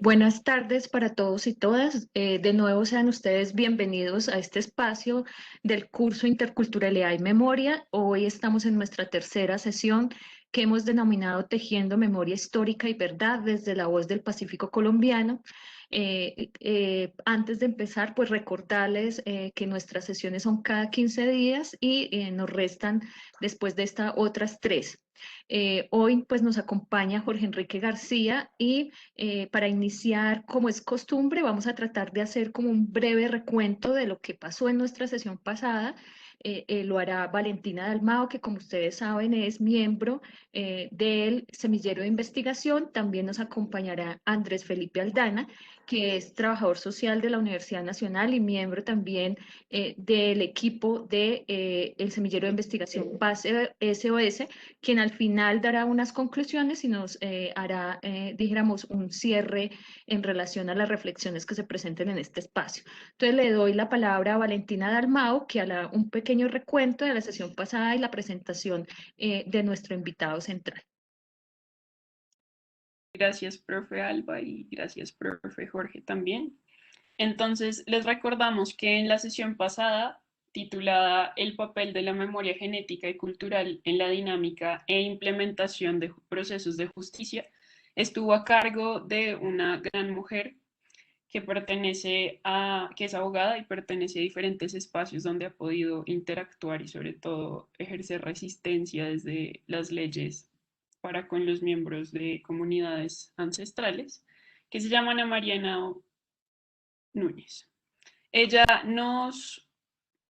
Buenas tardes para todos y todas. De nuevo sean ustedes bienvenidos a este espacio del curso Interculturalidad y Memoria. Hoy estamos en nuestra tercera sesión que hemos denominado Tejiendo Memoria Histórica y Verdad desde la voz del Pacífico colombiano. Antes de empezar, pues recordarles que nuestras sesiones son cada 15 días y nos restan después de esta otras tres. Hoy pues nos acompaña Jorge Enrique García y para iniciar, como es costumbre, vamos a tratar de hacer como un breve recuento de lo que pasó en nuestra sesión pasada. Lo hará Valentina Dalmao, que como ustedes saben es miembro del Semillero de Investigación. También nos acompañará Andrés Felipe Aldana, que es trabajador social de la Universidad Nacional y miembro también del equipo de el Semillero de Investigación Paz SOS, quien al final dará unas conclusiones y nos hará, dijéramos, un cierre en relación a las reflexiones que se presenten en este espacio. Entonces le doy la palabra a Valentina Dalmao, que hará un pequeño recuento de la sesión pasada y la presentación de nuestro invitado central. Gracias, profe Alba, y gracias, profe Jorge, también. Entonces, les recordamos que en la sesión pasada, titulada El papel de la memoria genética y cultural en la dinámica e implementación de procesos de justicia, estuvo a cargo de una gran mujer que es abogada y pertenece a diferentes espacios donde ha podido interactuar y sobre todo ejercer resistencia desde las leyes para con los miembros de comunidades ancestrales, que se llama Ana Mariana Núñez. Ella nos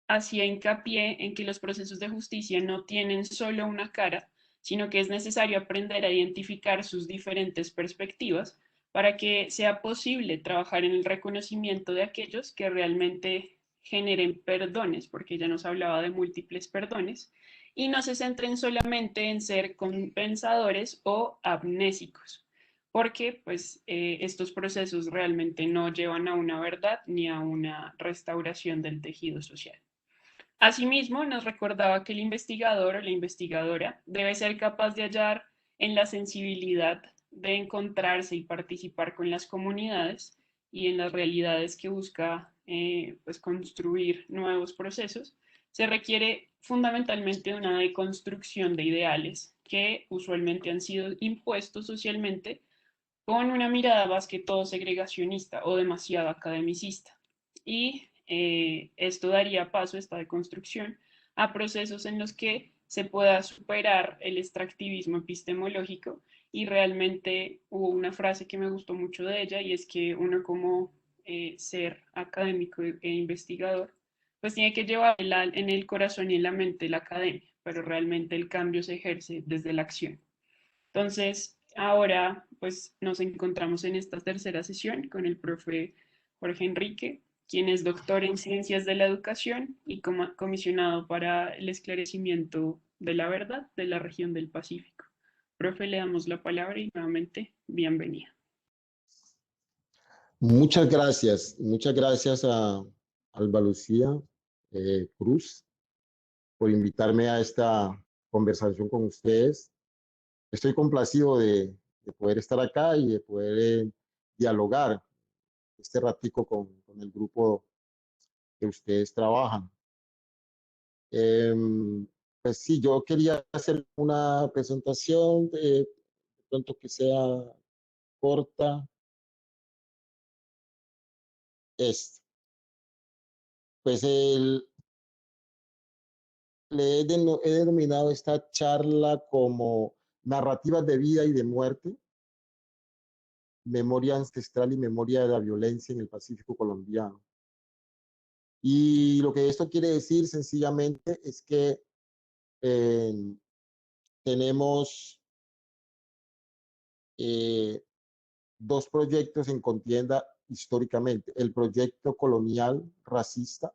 hacía hincapié en que los procesos de justicia no tienen solo una cara, sino que es necesario aprender a identificar sus diferentes perspectivas para que sea posible trabajar en el reconocimiento de aquellos que realmente generen perdones, porque ella nos hablaba de múltiples perdones, y no se centren solamente en ser compensadores o amnésicos, porque pues estos procesos realmente no llevan a una verdad ni a una restauración del tejido social. Asimismo, nos recordaba que el investigador o la investigadora debe ser capaz de hallar en la sensibilidad de encontrarse y participar con las comunidades y en las realidades que busca pues construir nuevos procesos. Se requiere fundamentalmente una deconstrucción de ideales que usualmente han sido impuestos socialmente con una mirada más que todo segregacionista o demasiado academicista. Y esto daría paso, esta deconstrucción, a procesos en los que se pueda superar el extractivismo epistemológico y realmente hubo una frase que me gustó mucho de ella y es que uno como ser académico e investigador pues tiene que llevar en el corazón y en la mente la academia, pero realmente el cambio se ejerce desde la acción. Entonces, ahora pues nos encontramos en esta tercera sesión con el profe Jorge Enrique, quien es doctor en Ciencias de la Educación y comisionado para el esclarecimiento de la verdad de la región del Pacífico. Profe, le damos la palabra y nuevamente, bienvenida. Muchas gracias a Alba Lucía Cruz por invitarme a esta conversación con ustedes. Estoy complacido de poder estar acá y de poder dialogar este ratico con el grupo que ustedes trabajan. Pues sí, yo quería hacer una presentación de pronto que sea corta. Este, pues he denominado esta charla como narrativas de vida y de muerte, memoria ancestral y memoria de la violencia en el Pacífico colombiano. Y lo que esto quiere decir sencillamente es que eh, tenemos eh, dos proyectos en contienda históricamente, el proyecto colonial racista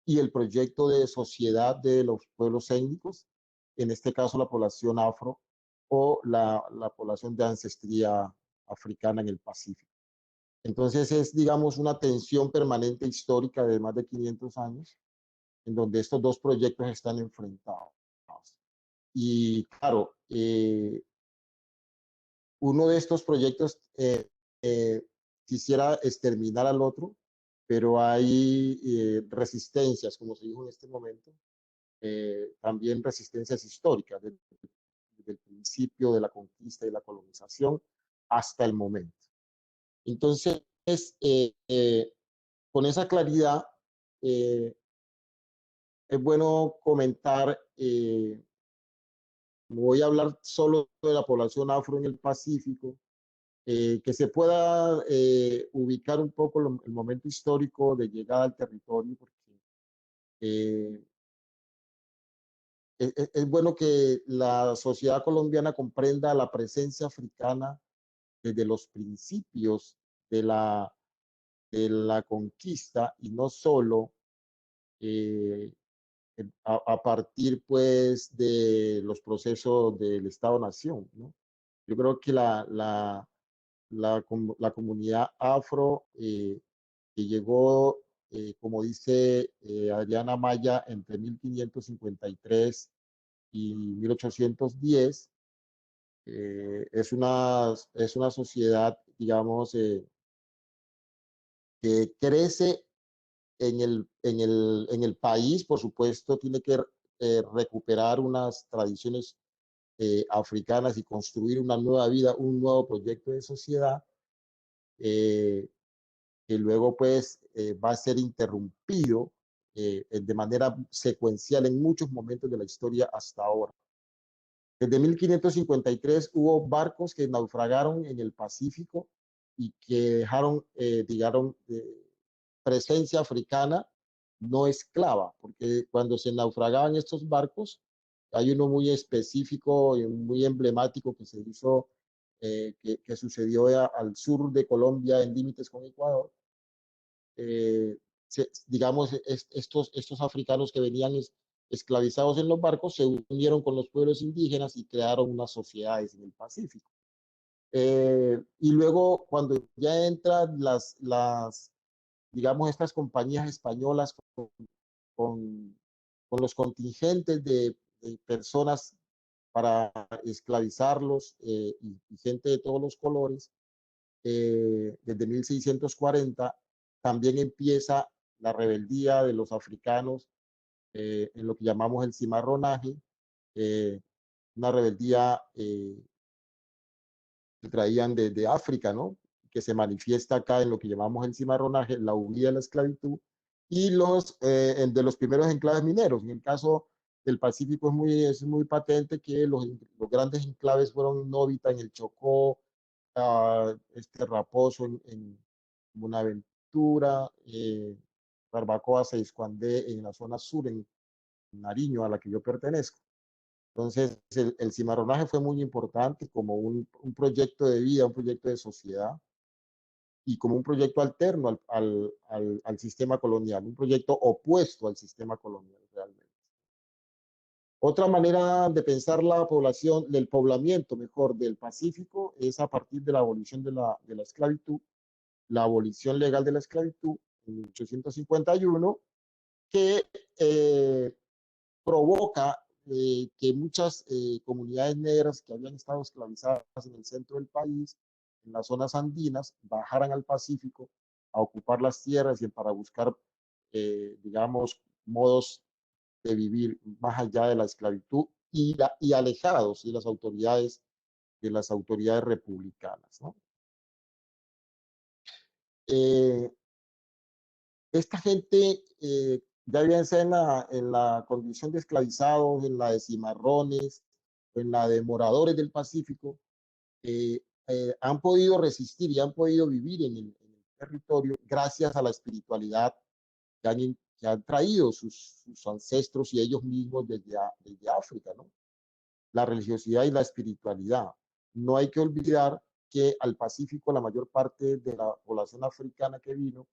y el proyecto de sociedad de los pueblos étnicos, en este caso la población afro o la población de ancestría africana en el Pacífico. Entonces es, digamos, una tensión permanente histórica de más de 500 años, en donde estos dos proyectos están enfrentados. Y claro, uno de estos proyectos quisiera exterminar al otro, pero hay resistencias, como se dijo en este momento, también resistencias históricas, desde el principio de la conquista y la colonización hasta el momento. Entonces, con esa claridad, es bueno comentar, voy a hablar solo de la población afro en el Pacífico, que se pueda ubicar un poco el momento histórico de llegada al territorio, porque es bueno que la sociedad colombiana comprenda la presencia africana desde los principios de la conquista y no solo a partir pues de los procesos del Estado-Nación, ¿no? Yo creo que la comunidad afro que llegó, como dice Adriana Maya, entre 1553 y 1810, es una sociedad, digamos, que crece en el país, por supuesto, tiene que recuperar unas tradiciones africanas y construir una nueva vida, un nuevo proyecto de sociedad, que luego pues va a ser interrumpido de manera secuencial en muchos momentos de la historia hasta ahora. Desde 1553 hubo barcos que naufragaron en el Pacífico y que dejaron, digamos, presencia africana no esclava, porque cuando se naufragaban estos barcos, hay uno muy específico y muy emblemático que se hizo, que sucedió al sur de Colombia en límites con Ecuador. Digamos, estos africanos que venían esclavizados en los barcos se unieron con los pueblos indígenas y crearon unas sociedades en el Pacífico. Y luego, cuando ya entran digamos, estas compañías españolas con, con los contingentes de personas para esclavizarlos y gente de todos los colores, desde 1640, también empieza la rebeldía de los africanos en lo que llamamos el cimarronaje, una rebeldía que traían desde África, ¿no? Que se manifiesta acá en lo que llamamos el cimarronaje, la huida de la esclavitud, y de los primeros enclaves mineros. En el caso del Pacífico es muy patente que los grandes enclaves fueron Novita en el Chocó, Raposo en Buenaventura, Barbacoa, Seiscuandé en la zona sur, en Nariño, a la que yo pertenezco. Entonces, el cimarronaje fue muy importante como un proyecto de vida, un proyecto de sociedad y como un proyecto alterno al sistema colonial, un proyecto opuesto al sistema colonial realmente. Otra manera de pensar la población, del poblamiento, mejor, del Pacífico es a partir de la abolición de la esclavitud, la abolición legal de la esclavitud en 1851, que provoca que muchas comunidades negras que habían estado esclavizadas en el centro del país, en las zonas andinas, bajaran al Pacífico a ocupar las tierras y para buscar, digamos, modos de vivir más allá de la esclavitud y alejados de las autoridades republicanas, ¿no? Esta gente, ya bien sea en la condición de esclavizados, en la de cimarrones, en la de moradores del Pacífico, han podido resistir y han podido vivir en el territorio gracias a la espiritualidad que han traído sus ancestros y ellos mismos desde África, ¿no? La religiosidad y la espiritualidad. No hay que olvidar que al Pacífico la mayor parte de la población africana que vino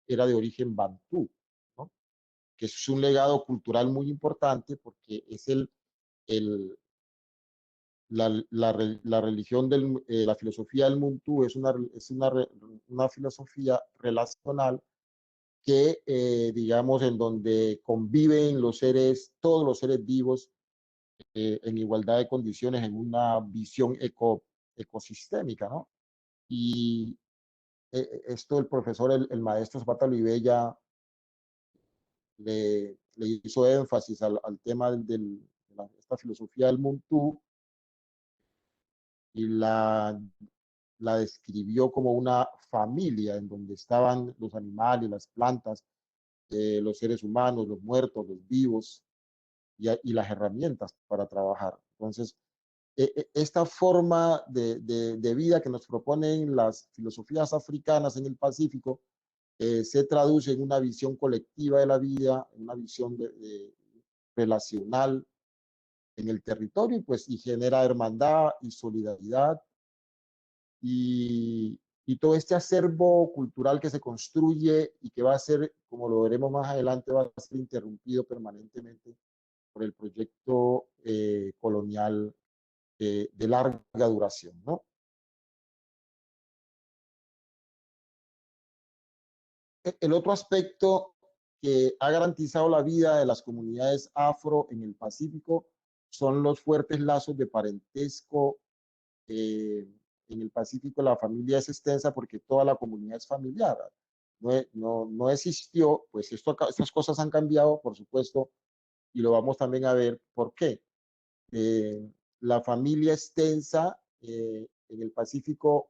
era de origen bantú, ¿no? Que es un legado cultural muy importante porque es la religión la filosofía del Muntú es una filosofía relacional que, digamos, en donde conviven todos los seres vivos en igualdad de condiciones, en una visión ecosistémica, ¿no? Y esto el profesor, el maestro Zapata Olivella le hizo énfasis al tema esta filosofía del Muntú y la describió como una familia en donde estaban los animales, las plantas, los seres humanos, los muertos, los vivos y las herramientas para trabajar. Entonces, esta forma de vida que nos proponen las filosofías africanas en el Pacífico se traduce en una visión colectiva de la vida, en una visión relacional en el territorio y genera hermandad y solidaridad y todo este acervo cultural que se construye y que va a ser, como lo veremos más adelante, va a ser interrumpido permanentemente por el proyecto colonial de larga duración, ¿no? El otro aspecto que ha garantizado la vida de las comunidades afro en el Pacífico son los fuertes lazos de parentesco. En el Pacífico la familia es extensa porque toda la comunidad es familiar. No existió, pues estas cosas han cambiado, por supuesto, y lo vamos también a ver por qué. La familia extensa en el Pacífico,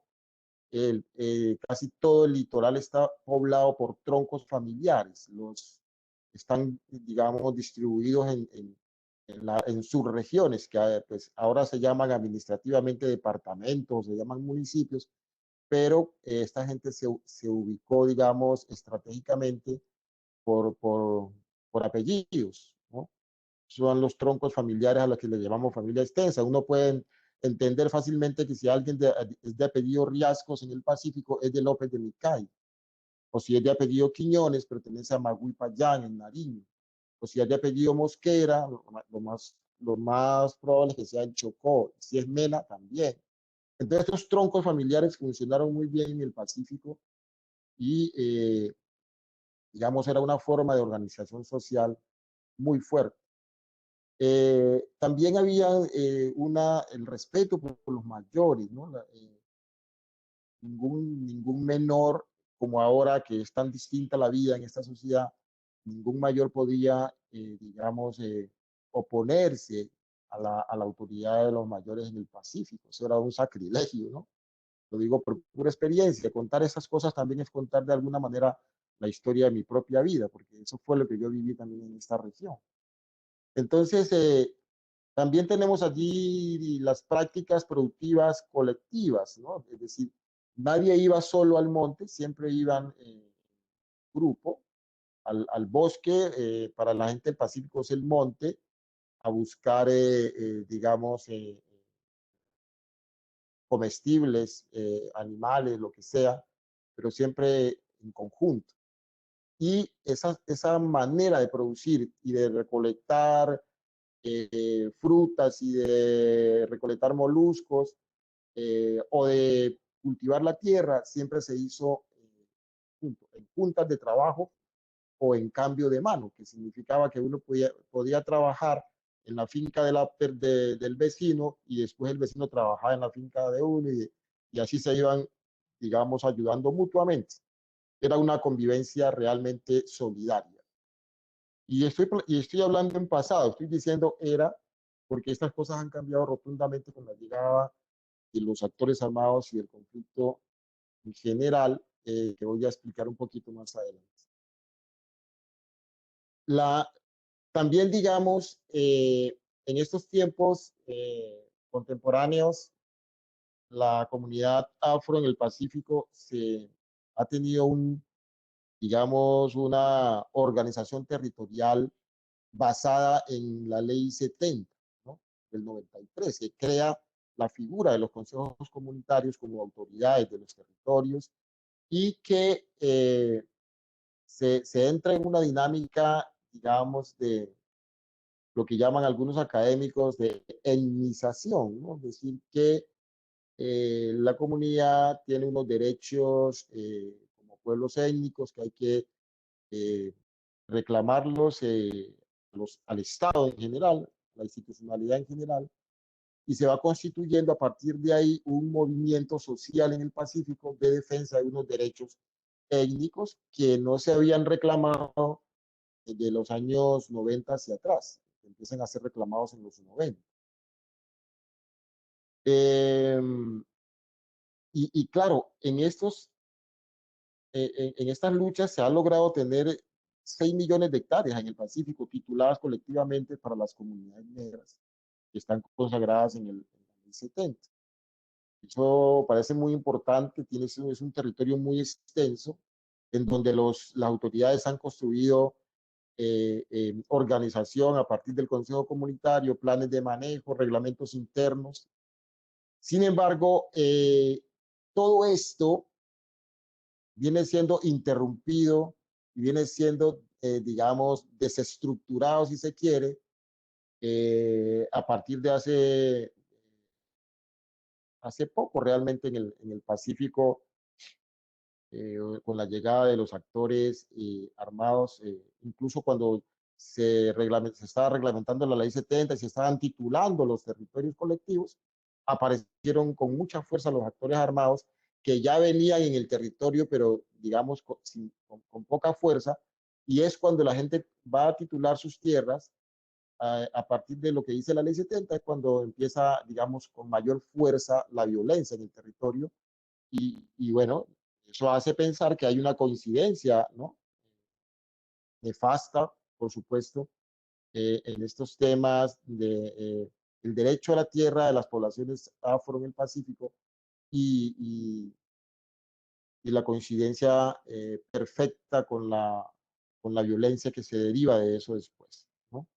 casi todo el litoral está poblado por troncos familiares. Están, digamos, distribuidos en subregiones, que pues, ahora se llaman administrativamente departamentos, se llaman municipios, pero esta gente se ubicó, digamos, estratégicamente por, por, por apellidos, ¿no? Son los troncos familiares a los que le llamamos familia extensa. Uno puede entender fácilmente que si alguien es de apellido Riascos en el Pacífico, es de López de Micay, o si es de apellido Quiñones, pertenece a Magui Payán en Nariño, o si es de apellido Mosquera, lo más probable es que sea en Chocó, si es Mena también. Entonces estos troncos familiares funcionaron muy bien en el Pacífico y, digamos, era una forma de organización social muy fuerte. También había el respeto por los mayores, ¿no? Ningún menor, como ahora que es tan distinta la vida en esta sociedad, ningún mayor podía, digamos, oponerse a la autoridad de los mayores en el Pacífico. Eso era un sacrilegio, ¿no? Lo digo por pura experiencia. Contar esas cosas también es contar de alguna manera la historia de mi propia vida, porque eso fue lo que yo viví también en esta región. Entonces, también tenemos allí las prácticas productivas colectivas, ¿no? Es decir, nadie iba solo al monte, siempre iban en grupo al bosque. Para la gente del Pacífico es el monte, a buscar, digamos, comestibles, animales, lo que sea, pero siempre en conjunto. Y esa manera de producir y de recolectar frutas y de recolectar moluscos o de cultivar la tierra, siempre se hizo en juntas de trabajo o en cambio de mano, que significaba que uno podía trabajar en la finca del vecino y después el vecino trabajaba en la finca de uno y así se iban, digamos, ayudando mutuamente. Era una convivencia realmente solidaria. Y estoy hablando en pasado, estoy diciendo era, porque estas cosas han cambiado rotundamente con la llegada de los actores armados y del conflicto en general, que voy a explicar un poquito más adelante. La, También, digamos, en estos tiempos contemporáneos, la comunidad afro en el Pacífico ha tenido digamos, una organización territorial basada en la ley 70, ¿no? Del 93, que crea la figura de los consejos comunitarios como autoridades de los territorios y que se entra en una dinámica, digamos, de lo que llaman algunos académicos de etnización, ¿no? Es decir, que la comunidad tiene unos derechos como pueblos étnicos que hay que eh, reclamarlos al Estado en general, la institucionalidad en general, y se va constituyendo a partir de ahí un movimiento social en el Pacífico de defensa de unos derechos étnicos que no se habían reclamado de los años 90 hacia atrás, que empiezan a ser reclamados en los 90. Y claro, en estas luchas se ha logrado tener 6 millones de hectáreas en el Pacífico tituladas colectivamente para las comunidades negras que están consagradas en la ley 70. Eso parece muy importante, es un territorio muy extenso en donde las autoridades han construido organización a partir del Consejo Comunitario, planes de manejo, reglamentos internos. Sin embargo, todo esto viene siendo interrumpido y viene siendo, digamos, desestructurado, si se quiere, a partir de hace poco realmente en el Pacífico, con la llegada de los actores armados, incluso cuando se estaba reglamentando la ley 70 y se estaban titulando los territorios colectivos, aparecieron con mucha fuerza los actores armados que ya venían en el territorio, pero digamos con poca fuerza, y es cuando la gente va a titular sus tierras a partir de lo que dice la ley 70, es cuando empieza, digamos, con mayor fuerza la violencia en el territorio. Y bueno, eso hace pensar que hay una coincidencia, ¿no? Nefasta, por supuesto, en estos temas de el derecho a la tierra de las poblaciones afro en el Pacífico y, y, y la coincidencia perfecta con la violencia que se deriva de eso después, ¿no?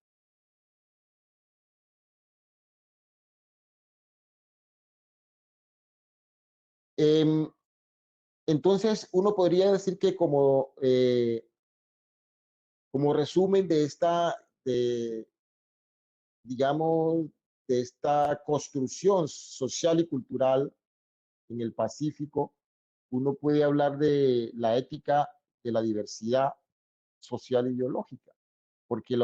Entonces, uno podría decir que como resumen digamos, de esta construcción social y cultural en el Pacífico, uno puede hablar de la ética de la diversidad social y biológica, porque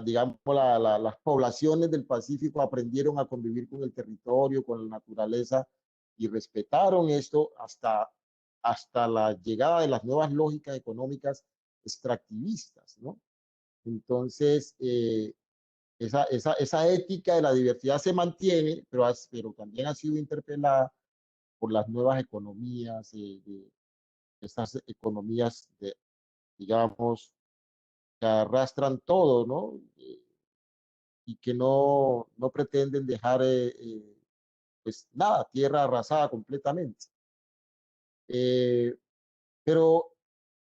digamos, las poblaciones del Pacífico aprendieron a convivir con el territorio, con la naturaleza, y respetaron esto hasta la llegada de las nuevas lógicas económicas extractivistas, ¿no? Entonces, esa ética de la diversidad se mantiene, pero también ha sido interpelada por las nuevas economías, estas economías, digamos, que arrastran todo, ¿no? Y que no pretenden dejar, pues nada, tierra arrasada completamente. Pero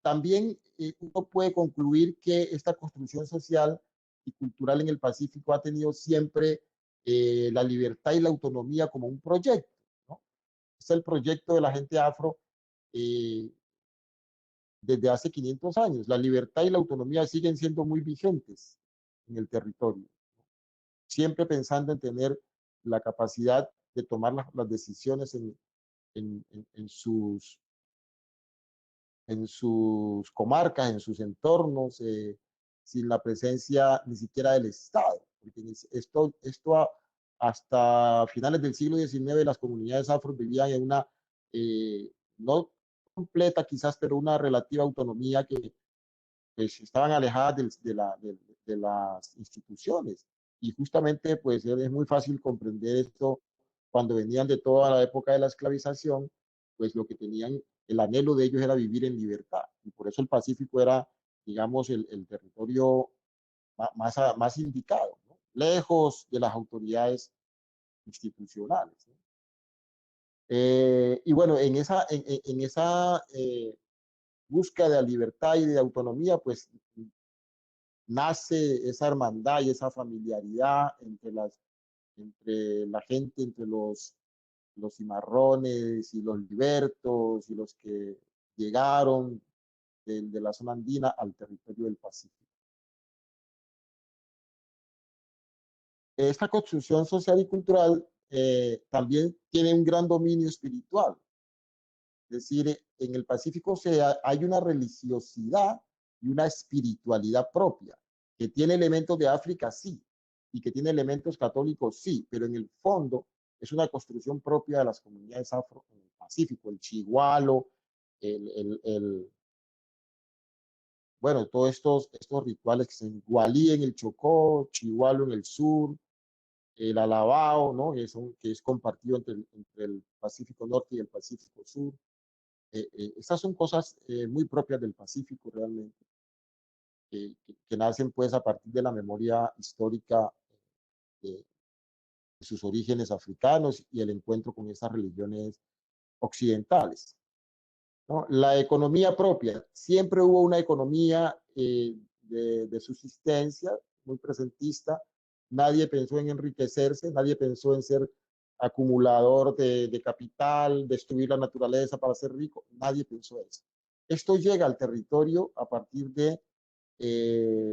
también uno puede concluir que esta construcción social y cultural en el Pacífico ha tenido siempre la libertad y la autonomía como un proyecto, ¿no? Es el proyecto de la gente afro eh, desde hace 500 años. La libertad y la autonomía siguen siendo muy vigentes en el territorio, siempre pensando en tener la capacidad de tomar las decisiones en, en sus comarcas, en sus entornos, sin la presencia ni siquiera del Estado. Porque hasta finales del siglo XIX las comunidades afro vivían en una, no completa quizás, pero una relativa autonomía que pues, estaban alejadas de las instituciones. Y justamente pues es muy fácil comprender esto cuando venían de toda la época de la esclavización, pues lo que tenían, el anhelo de ellos era vivir en libertad. Y por eso el Pacífico era, digamos, el territorio más indicado, ¿no? Lejos de las autoridades institucionales, ¿no? Y bueno, en esa búsqueda de libertad y de autonomía, pues nace esa hermandad y esa familiaridad entre la gente, entre los cimarrones y los libertos y los que llegaron de la zona andina al territorio del Pacífico. Esta construcción social y cultural también tiene un gran dominio espiritual. Es decir, en el Pacífico hay una religiosidad y una espiritualidad propia, que tiene elementos de África, sí, y que tiene elementos católicos, sí, pero en el fondo es una construcción propia de las comunidades afro en el Pacífico, el chigualo, el bueno, todos estos rituales que se en Gualí en el Chocó, Chigualo en el sur, el alabao, ¿no? Que es compartido entre el Pacífico Norte y el Pacífico Sur. Estas son cosas muy propias del Pacífico realmente, que nacen pues a partir de la memoria histórica de sus orígenes africanos y el encuentro con estas religiones occidentales, ¿no? La economía propia. Siempre hubo una economía de subsistencia muy presentista. Nadie pensó en enriquecerse, nadie pensó en ser acumulador de capital, destruir la naturaleza para ser rico. Nadie pensó eso. Esto llega al territorio a partir de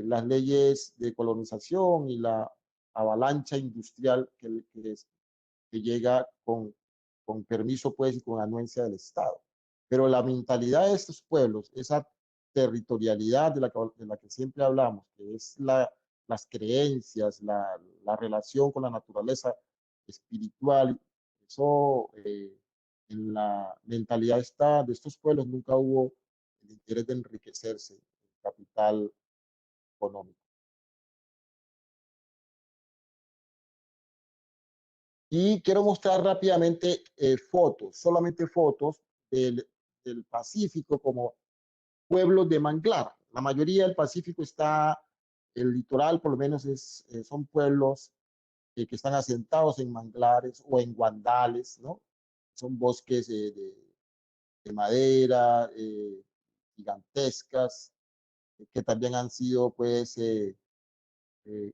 las leyes de colonización y la avalancha industrial que llega con permiso pues y con anuencia del Estado. Pero la mentalidad de estos pueblos, esa territorialidad de la que siempre hablamos, que es las creencias, la relación con la naturaleza espiritual, eso en la mentalidad de estos pueblos nunca hubo el interés de enriquecerse, el capital económico. Y quiero mostrar rápidamente fotos, solamente fotos del, del Pacífico como pueblos de manglar. La mayoría del Pacífico está, el litoral por lo menos son pueblos que están asentados en manglares o en guandales, ¿no? Son bosques de madera gigantescas que también han sido pues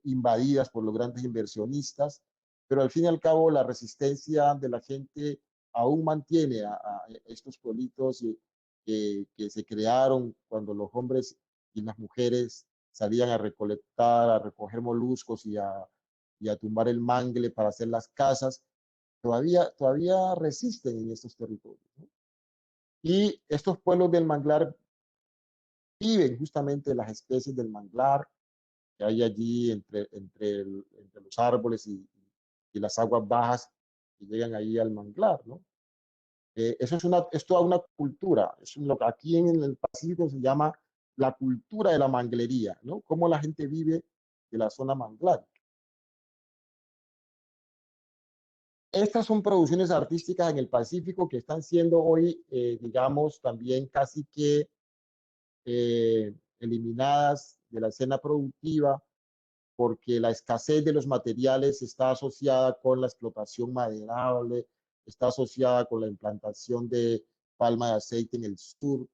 invadidas por los grandes inversionistas, pero al fin y al cabo la resistencia de la gente aún mantiene a estos pueblitos que se crearon cuando los hombres y las mujeres salían a recolectar, a recoger moluscos y a tumbar el mangle para hacer las casas, todavía resisten en estos territorios, ¿no? Y estos pueblos del manglar viven justamente las especies del manglar, que hay allí entre los árboles y las aguas bajas que llegan ahí al manglar, ¿no? Es toda una cultura, lo que aquí en el Pacífico se llama la cultura de la manglería, ¿no? Cómo la gente vive de la zona manglar. Estas son producciones artísticas en el Pacífico que están siendo hoy, digamos, también casi que eliminadas de la escena productiva porque la escasez de los materiales está asociada con la explotación maderable, está asociada con la implantación de palma de aceite en el sur,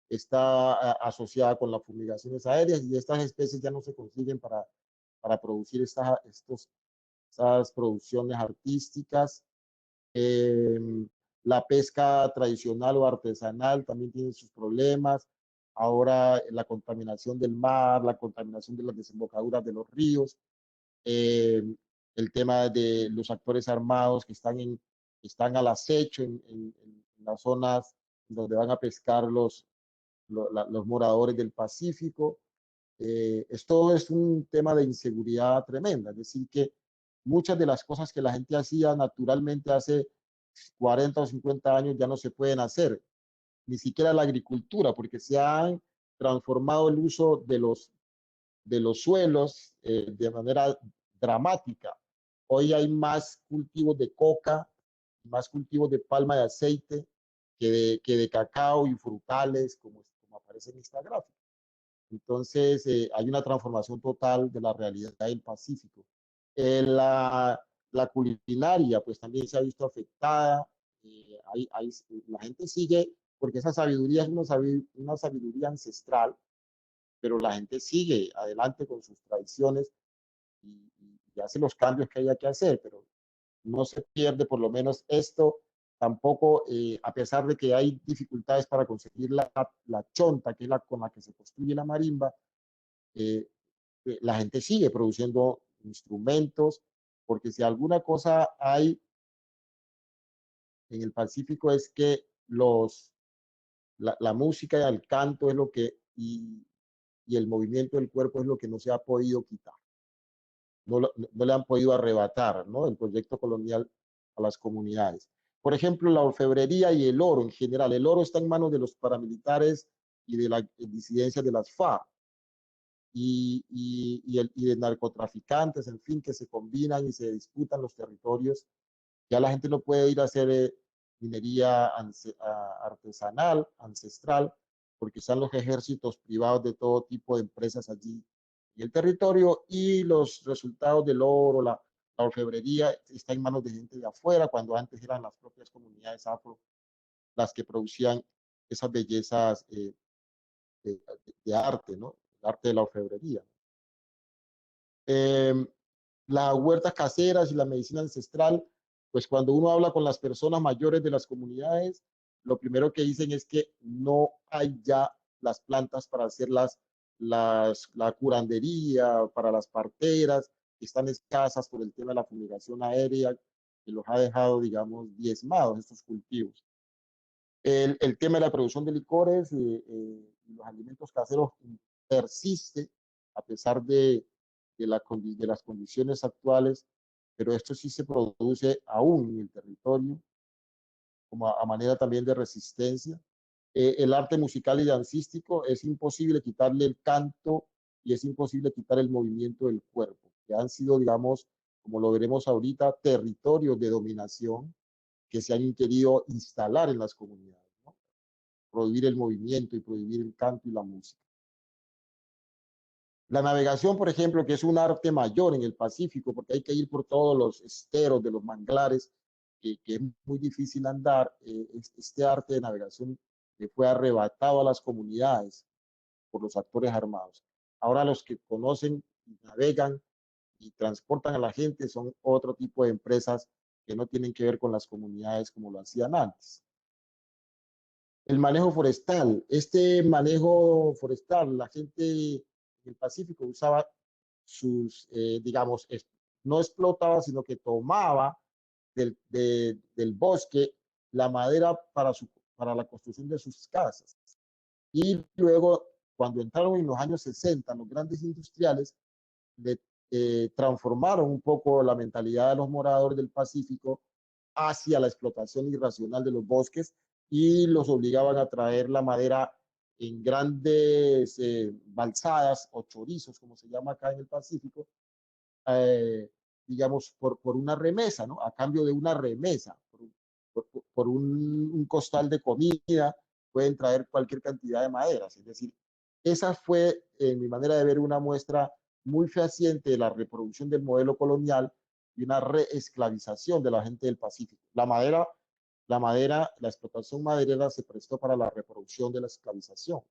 está asociada con las fumigaciones aéreas y estas especies ya no se consiguen para producir estas producciones artísticas. Eh, la pesca tradicional o artesanal también tiene sus problemas. Ahora la contaminación del mar, la contaminación de las desembocaduras de los ríos, eh, el tema de los actores armados que están al acecho en las zonas donde van a pescar los moradores del Pacífico. Esto es un tema de inseguridad tremenda, es decir, que muchas de las cosas que la gente hacía naturalmente hace 40 o 50 años ya no se pueden hacer, ni siquiera la agricultura, porque se han transformado el uso de los suelos de manera dramática. Hoy hay más cultivos de coca, más cultivos de palma de aceite que de cacao y frutales, como aparece en esta gráfica. Entonces, hay una transformación total de la realidad del Pacífico. La culinaria, pues también se ha visto afectada. La gente sigue, porque esa sabiduría es una sabiduría ancestral, pero la gente sigue adelante con sus tradiciones y hace los cambios que haya que hacer, pero no se pierde por lo menos esto, tampoco, a pesar de que hay dificultades para conseguir la chonta, que es la con la que se construye la marimba, eh, la gente sigue produciendo instrumentos, porque si alguna cosa hay en el Pacífico es que la música y el canto es y el movimiento del cuerpo es lo que no se ha podido quitar. no le han podido arrebatar, ¿no?, el proyecto colonial a las comunidades. Por ejemplo, la orfebrería y el oro en general. El oro está en manos de los paramilitares y de la disidencia de las FARC y de narcotraficantes, en fin, que se combinan y se disputan los territorios. Ya la gente no puede ir a hacer minería artesanal, ancestral, porque están los ejércitos privados de todo tipo de empresas allí en el territorio, y los resultados del oro, la orfebrería, está en manos de gente de afuera, cuando antes eran las propias comunidades afro las que producían esas bellezas de arte, ¿no? El arte de la orfebrería. Las huertas caseras y la medicina ancestral, pues cuando uno habla con las personas mayores de las comunidades, lo primero que dicen es que no hay ya las plantas para hacer la curandería, para las parteras, que están escasas por el tema de la fumigación aérea, que los ha dejado, digamos, diezmados estos cultivos. El tema de la producción de licores y los alimentos caseros persiste a pesar de las condiciones actuales, pero esto sí se produce aún en el territorio, como a manera también de resistencia. El arte musical y dancístico es imposible quitarle el canto y es imposible quitar el movimiento del cuerpo, que han sido, digamos, como lo veremos ahorita, territorios de dominación que se han querido instalar en las comunidades, ¿no? Prohibir el movimiento y prohibir el canto y la música. La navegación, por ejemplo, que es un arte mayor en el Pacífico, porque hay que ir por todos los esteros de los manglares, que es muy difícil andar. Este arte de navegación fue arrebatado a las comunidades por los actores armados. Ahora los que conocen, navegan y transportan a la gente son otro tipo de empresas que no tienen que ver con las comunidades como lo hacían antes. El manejo forestal. Este manejo forestal, la gente del Pacífico usaba digamos, no explotaba, sino que tomaba del bosque la madera para la construcción de sus casas. Y luego, cuando entraron en los años 60, los grandes industriales transformaron un poco la mentalidad de los moradores del Pacífico hacia la explotación irracional de los bosques y los obligaban a traer la madera en grandes balsadas o chorizos, como se llama acá en el Pacífico, digamos, por una remesa, ¿no? A cambio de una remesa, por un costal de comida, pueden traer cualquier cantidad de maderas. Es decir, esa fue, en mi manera de ver, una muestra muy fehaciente de la reproducción del modelo colonial y una reesclavización de la gente del Pacífico. La explotación maderera se prestó para la reproducción de la esclavización.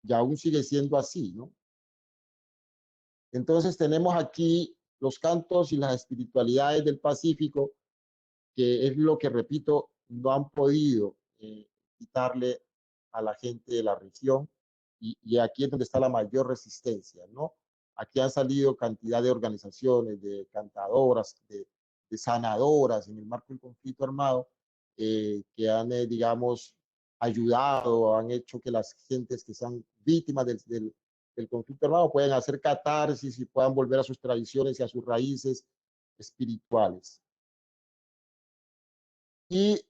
Y aún sigue siendo así, ¿no? Entonces tenemos aquí los cantos y las espiritualidades del Pacífico, que es lo que, repito, no han podido quitarle a la gente de la región, y aquí es donde está la mayor resistencia, ¿no? Aquí han salido cantidad de organizaciones, de cantadoras, de sanadoras en el marco del conflicto armado, que han, digamos, ayudado, han hecho que las gentes que sean víctimas del conflicto armado puedan hacer catarsis y puedan volver a sus tradiciones y a sus raíces espirituales. Y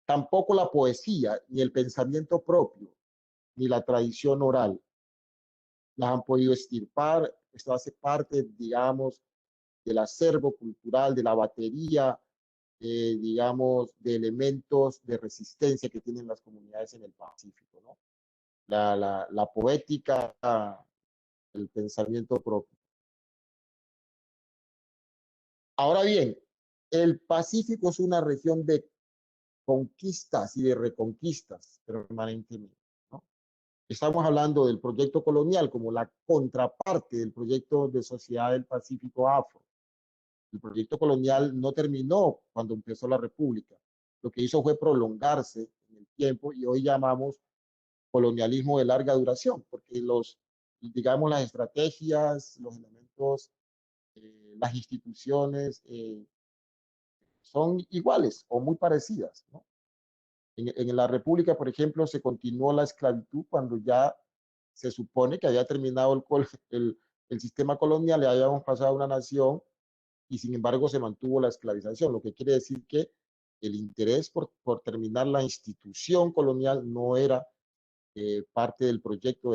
tampoco la poesía, ni el pensamiento propio, ni la tradición oral las han podido extirpar. Esto hace parte, digamos, del acervo cultural, de la batería, digamos, de elementos de resistencia que tienen las comunidades en el Pacífico, ¿no? La poética, el pensamiento propio. Ahora bien, el Pacífico es una región de conquistas y de reconquistas permanentemente, ¿no? Estamos hablando del proyecto colonial como la contraparte del proyecto de sociedad del Pacífico Afro. El proyecto colonial no terminó cuando empezó la República. Lo que hizo fue prolongarse en el tiempo y hoy llamamos colonialismo de larga duración, porque digamos, las estrategias, los elementos, las instituciones son iguales o muy parecidas, ¿no? En la República, por ejemplo, se continuó la esclavitud cuando ya se supone que había terminado el sistema colonial, le habíamos pasado a una nación y sin embargo se mantuvo la esclavización, lo que quiere decir que el interés por terminar la institución colonial no era parte del proyecto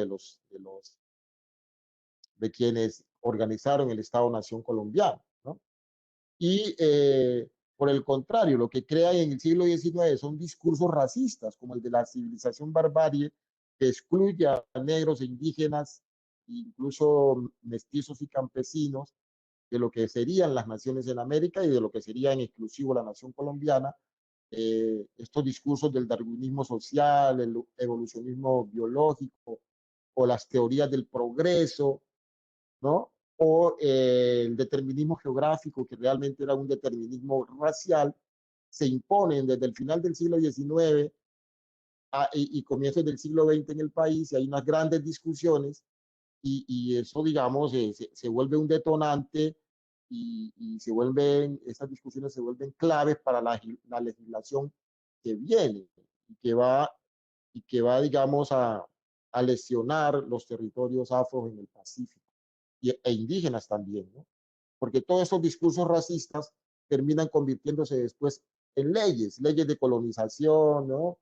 de quienes organizaron el Estado-Nación colombiano, ¿no? Y por el contrario, lo que crea en el siglo XIX son discursos racistas, como el de la civilización barbarie, que excluye a negros e indígenas, incluso mestizos y campesinos, de lo que serían las naciones en América y de lo que sería en exclusivo la nación colombiana. Estos discursos del darwinismo social, el evolucionismo biológico o las teorías del progreso, ¿no? O el determinismo geográfico, que realmente era un determinismo racial, se imponen desde el final del siglo XIX y comienzos del siglo XX en el país, y hay unas grandes discusiones, y eso, digamos, se vuelve un detonante esas discusiones se vuelven claves para la legislación que viene y que va digamos, a lesionar los territorios afros en el Pacífico e indígenas también, ¿no? Porque todos esos discursos racistas terminan convirtiéndose después en leyes de colonización, ¿no?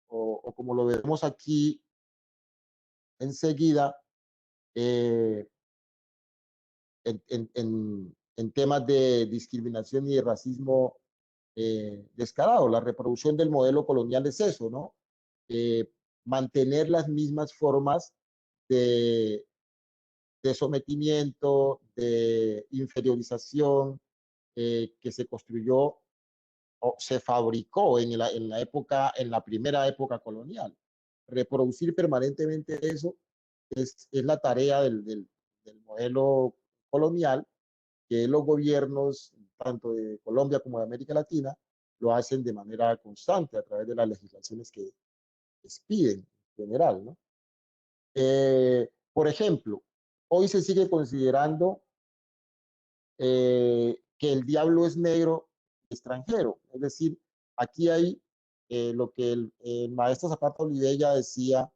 O como lo vemos aquí enseguida, eh, en temas de discriminación y de racismo descarado. La reproducción del modelo colonial es eso, ¿no? Eh, Mantener las mismas formas de, de sometimiento, de inferiorización que se construyó o se fabricó en la primera época colonial. Reproducir permanentemente eso es la tarea del modelo colonial, que los gobiernos, tanto de Colombia como de América Latina, lo hacen de manera constante a través de las legislaciones que les piden en general, ¿no? Por ejemplo, hoy se sigue considerando que el diablo es negro extranjero. Es decir, aquí hay lo que el maestro Zapata Olivella decía,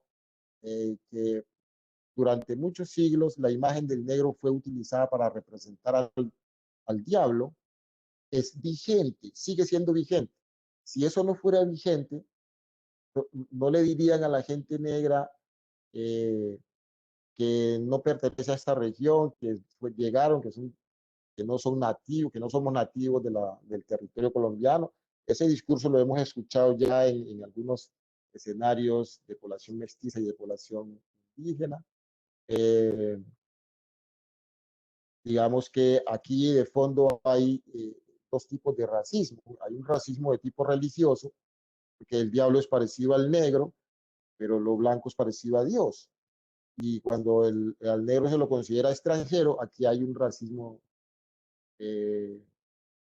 que durante muchos siglos la imagen del negro fue utilizada para representar al diablo, es vigente, sigue siendo vigente. Si eso no fuera vigente, no le dirían a la gente negra eh, que no pertenece a esta región, que llegaron, que no son nativos, que no somos nativos del territorio colombiano. Ese discurso lo hemos escuchado ya en algunos escenarios de población mestiza y de población indígena. Digamos que aquí de fondo hay dos tipos de racismo. Hay un racismo de tipo religioso, porque el diablo es parecido al negro, pero lo blanco es parecido a Dios. Y cuando al negro se lo considera extranjero, aquí hay un racismo eh,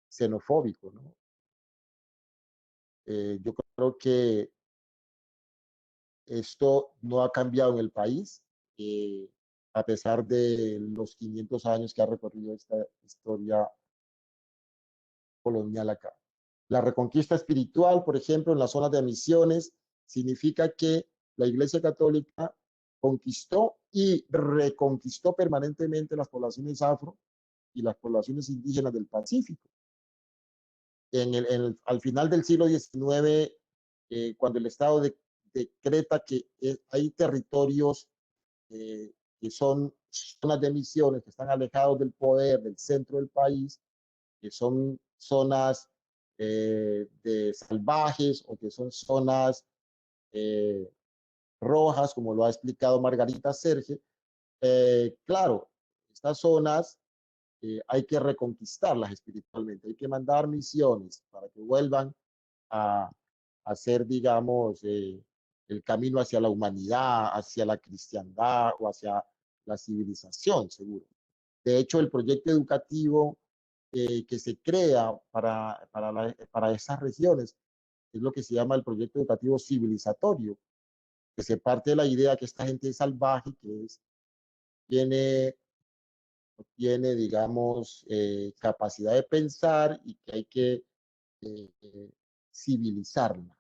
xenofóbico, ¿no? Yo creo que esto no ha cambiado en el país, a pesar de los 500 años que ha recorrido esta historia colonial acá. La reconquista espiritual, por ejemplo, en las zonas de misiones, significa que la Iglesia Católica conquistó y reconquistó permanentemente las poblaciones afro y las poblaciones indígenas del Pacífico. Al final del siglo XIX, cuando el Estado decreta que hay territorios que son zonas de misiones, que están alejados del poder, del centro del país, que son zonas de salvajes o que son zonas eh, rojas, como lo ha explicado Margarita Serge. Claro, estas zonas hay que reconquistarlas espiritualmente, hay que mandar misiones para que vuelvan a hacer, digamos, el camino hacia la humanidad, hacia la cristiandad o hacia la civilización, seguro. De hecho, el proyecto educativo que se crea para esas regiones es lo que se llama el proyecto educativo civilizatorio, que se parte de la idea que esta gente es salvaje, tiene, digamos, capacidad de pensar y que hay que civilizarla.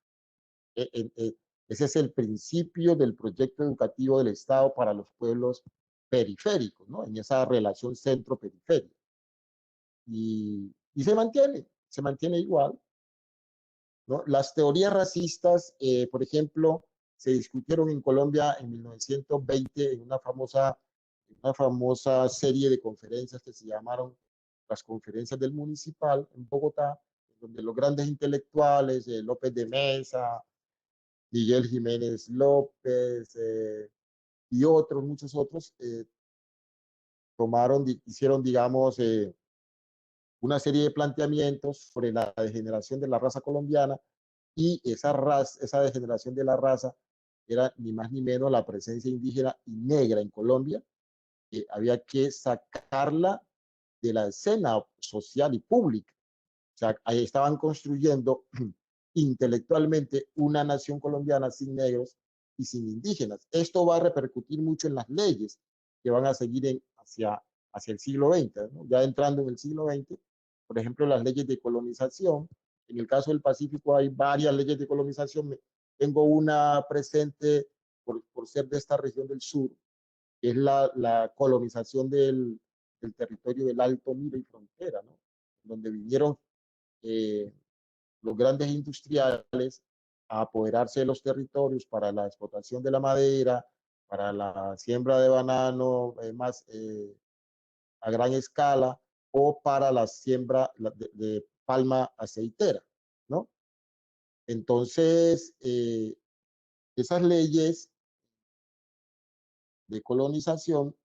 Ese es el principio del proyecto educativo del Estado para los pueblos periféricos, ¿no? En esa relación centro-periferia. Y se mantiene igual, ¿no? Las teorías racistas, por ejemplo, se discutieron en Colombia en 1920 en una famosa serie de conferencias que se llamaron las conferencias del Municipal en Bogotá, donde los grandes intelectuales, López de Mesa, Miguel Jiménez López y otros, muchos otros, hicieron, digamos, una serie de planteamientos sobre la degeneración de la raza colombiana, y esa degeneración de la raza era ni más ni menos la presencia indígena y negra en Colombia, que había que sacarla de la escena social y pública. O sea, ahí estaban construyendo intelectualmente una nación colombiana sin negros y sin indígenas. Esto va a repercutir mucho en las leyes que van a seguir hacia el siglo XX, ¿no? Ya entrando en el siglo XX, por ejemplo, las leyes de colonización. En el caso del Pacífico hay varias leyes de colonización. Tengo una presente por ser de esta región del sur, que es la colonización del territorio del Alto Mira y Frontera, ¿no? Donde vinieron los grandes industriales a apoderarse de los territorios para la explotación de la madera, para la siembra de banano a gran escala, o para la siembra de palma aceitera, ¿no? Entonces, esas leyes de colonización,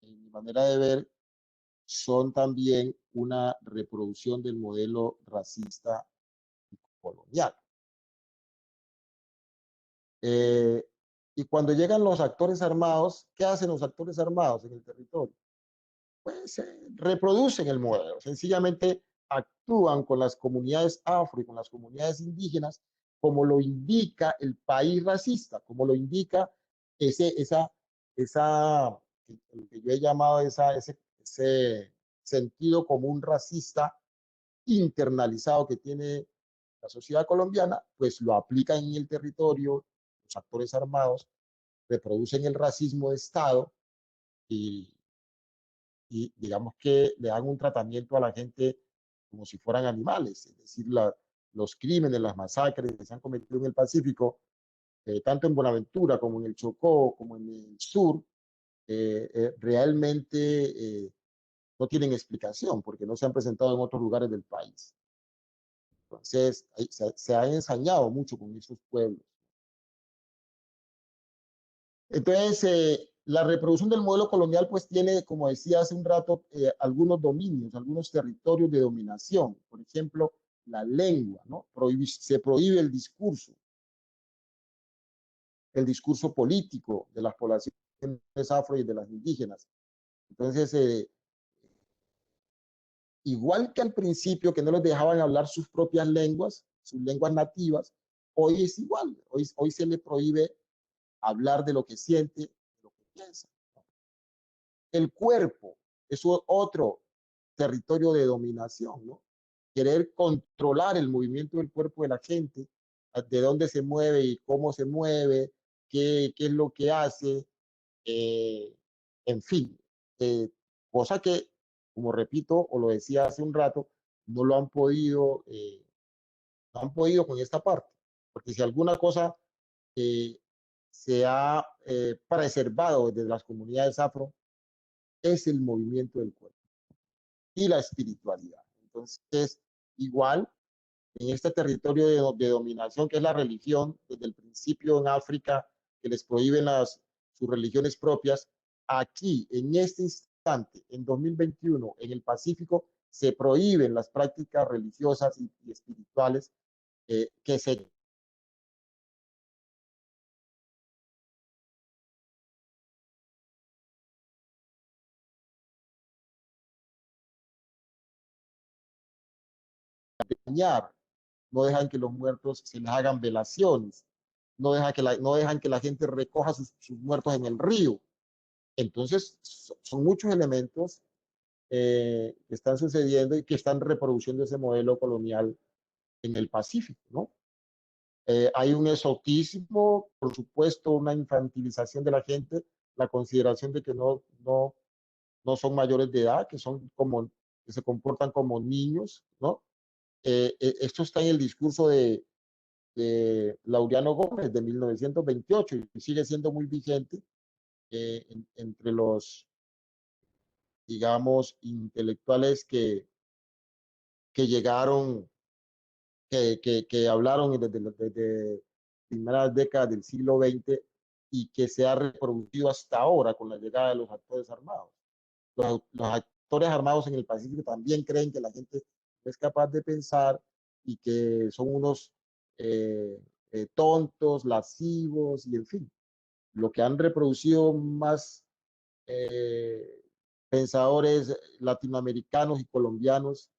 en mi manera de ver, son también una reproducción del modelo racista colonial. Y cuando llegan los actores armados, ¿qué hacen los actores armados en el territorio? Pues reproducen el modelo, sencillamente actúan con las comunidades afro y con las comunidades indígenas como lo indica el país racista, como lo indica esa lo que yo he llamado ese sentido común racista internalizado que tiene la sociedad colombiana, pues lo aplican en el territorio. Los actores armados reproducen el racismo de Estado y, y digamos que le dan un tratamiento a la gente como si fueran animales, es decir, los crímenes, las masacres que se han cometido en el Pacífico, tanto en Buenaventura como en el Chocó, como en el sur, realmente no tienen explicación porque no se han presentado en otros lugares del país. Entonces, se ha ensañado mucho con estos pueblos. Entonces, la reproducción del modelo colonial pues tiene, como decía hace un rato, algunos dominios, algunos territorios de dominación. Por ejemplo, la lengua, ¿no? Se prohíbe el discurso político de las poblaciones afro y de las indígenas. Entonces, igual que al principio que no les dejaban hablar sus propias lenguas, sus lenguas nativas, hoy es igual. Hoy se le prohíbe hablar de lo que siente, de lo que piensa. El cuerpo es otro territorio de dominación, ¿no? Querer controlar el movimiento del cuerpo de la gente, de dónde se mueve y cómo se mueve, qué es lo que hace, en fin, cosa que, como repito, o lo decía hace un rato, no lo han podido, no han podido con esta parte, porque si alguna cosa se ha preservado desde las comunidades afro, es el movimiento del cuerpo y la espiritualidad. Entonces, igual, en este territorio de dominación que es la religión, desde el principio en África, que les prohíben sus religiones propias, aquí, en este instante, en 2021, en el Pacífico, se prohíben las prácticas religiosas y espirituales que se dañar, no dejan que los muertos se les hagan velaciones, no dejan que la gente recoja sus muertos en el río. Entonces, son muchos elementos que están sucediendo y que están reproduciendo ese modelo colonial en el Pacífico, ¿no? Hay un exotismo, por supuesto, una infantilización de la gente, la consideración de que no son mayores de edad, que se comportan como niños, ¿no? Esto está en el discurso de Laureano Gómez de 1928 y sigue siendo muy vigente entre los, digamos, intelectuales que llegaron, que hablaron desde primeras décadas del siglo XX y que se ha reproducido hasta ahora con la llegada de los actores armados. Los actores armados en el Pacífico también creen que la gente es capaz de pensar y que son unos tontos, lascivos y en fin, lo que han reproducido más eh, pensadores latinoamericanos y colombianos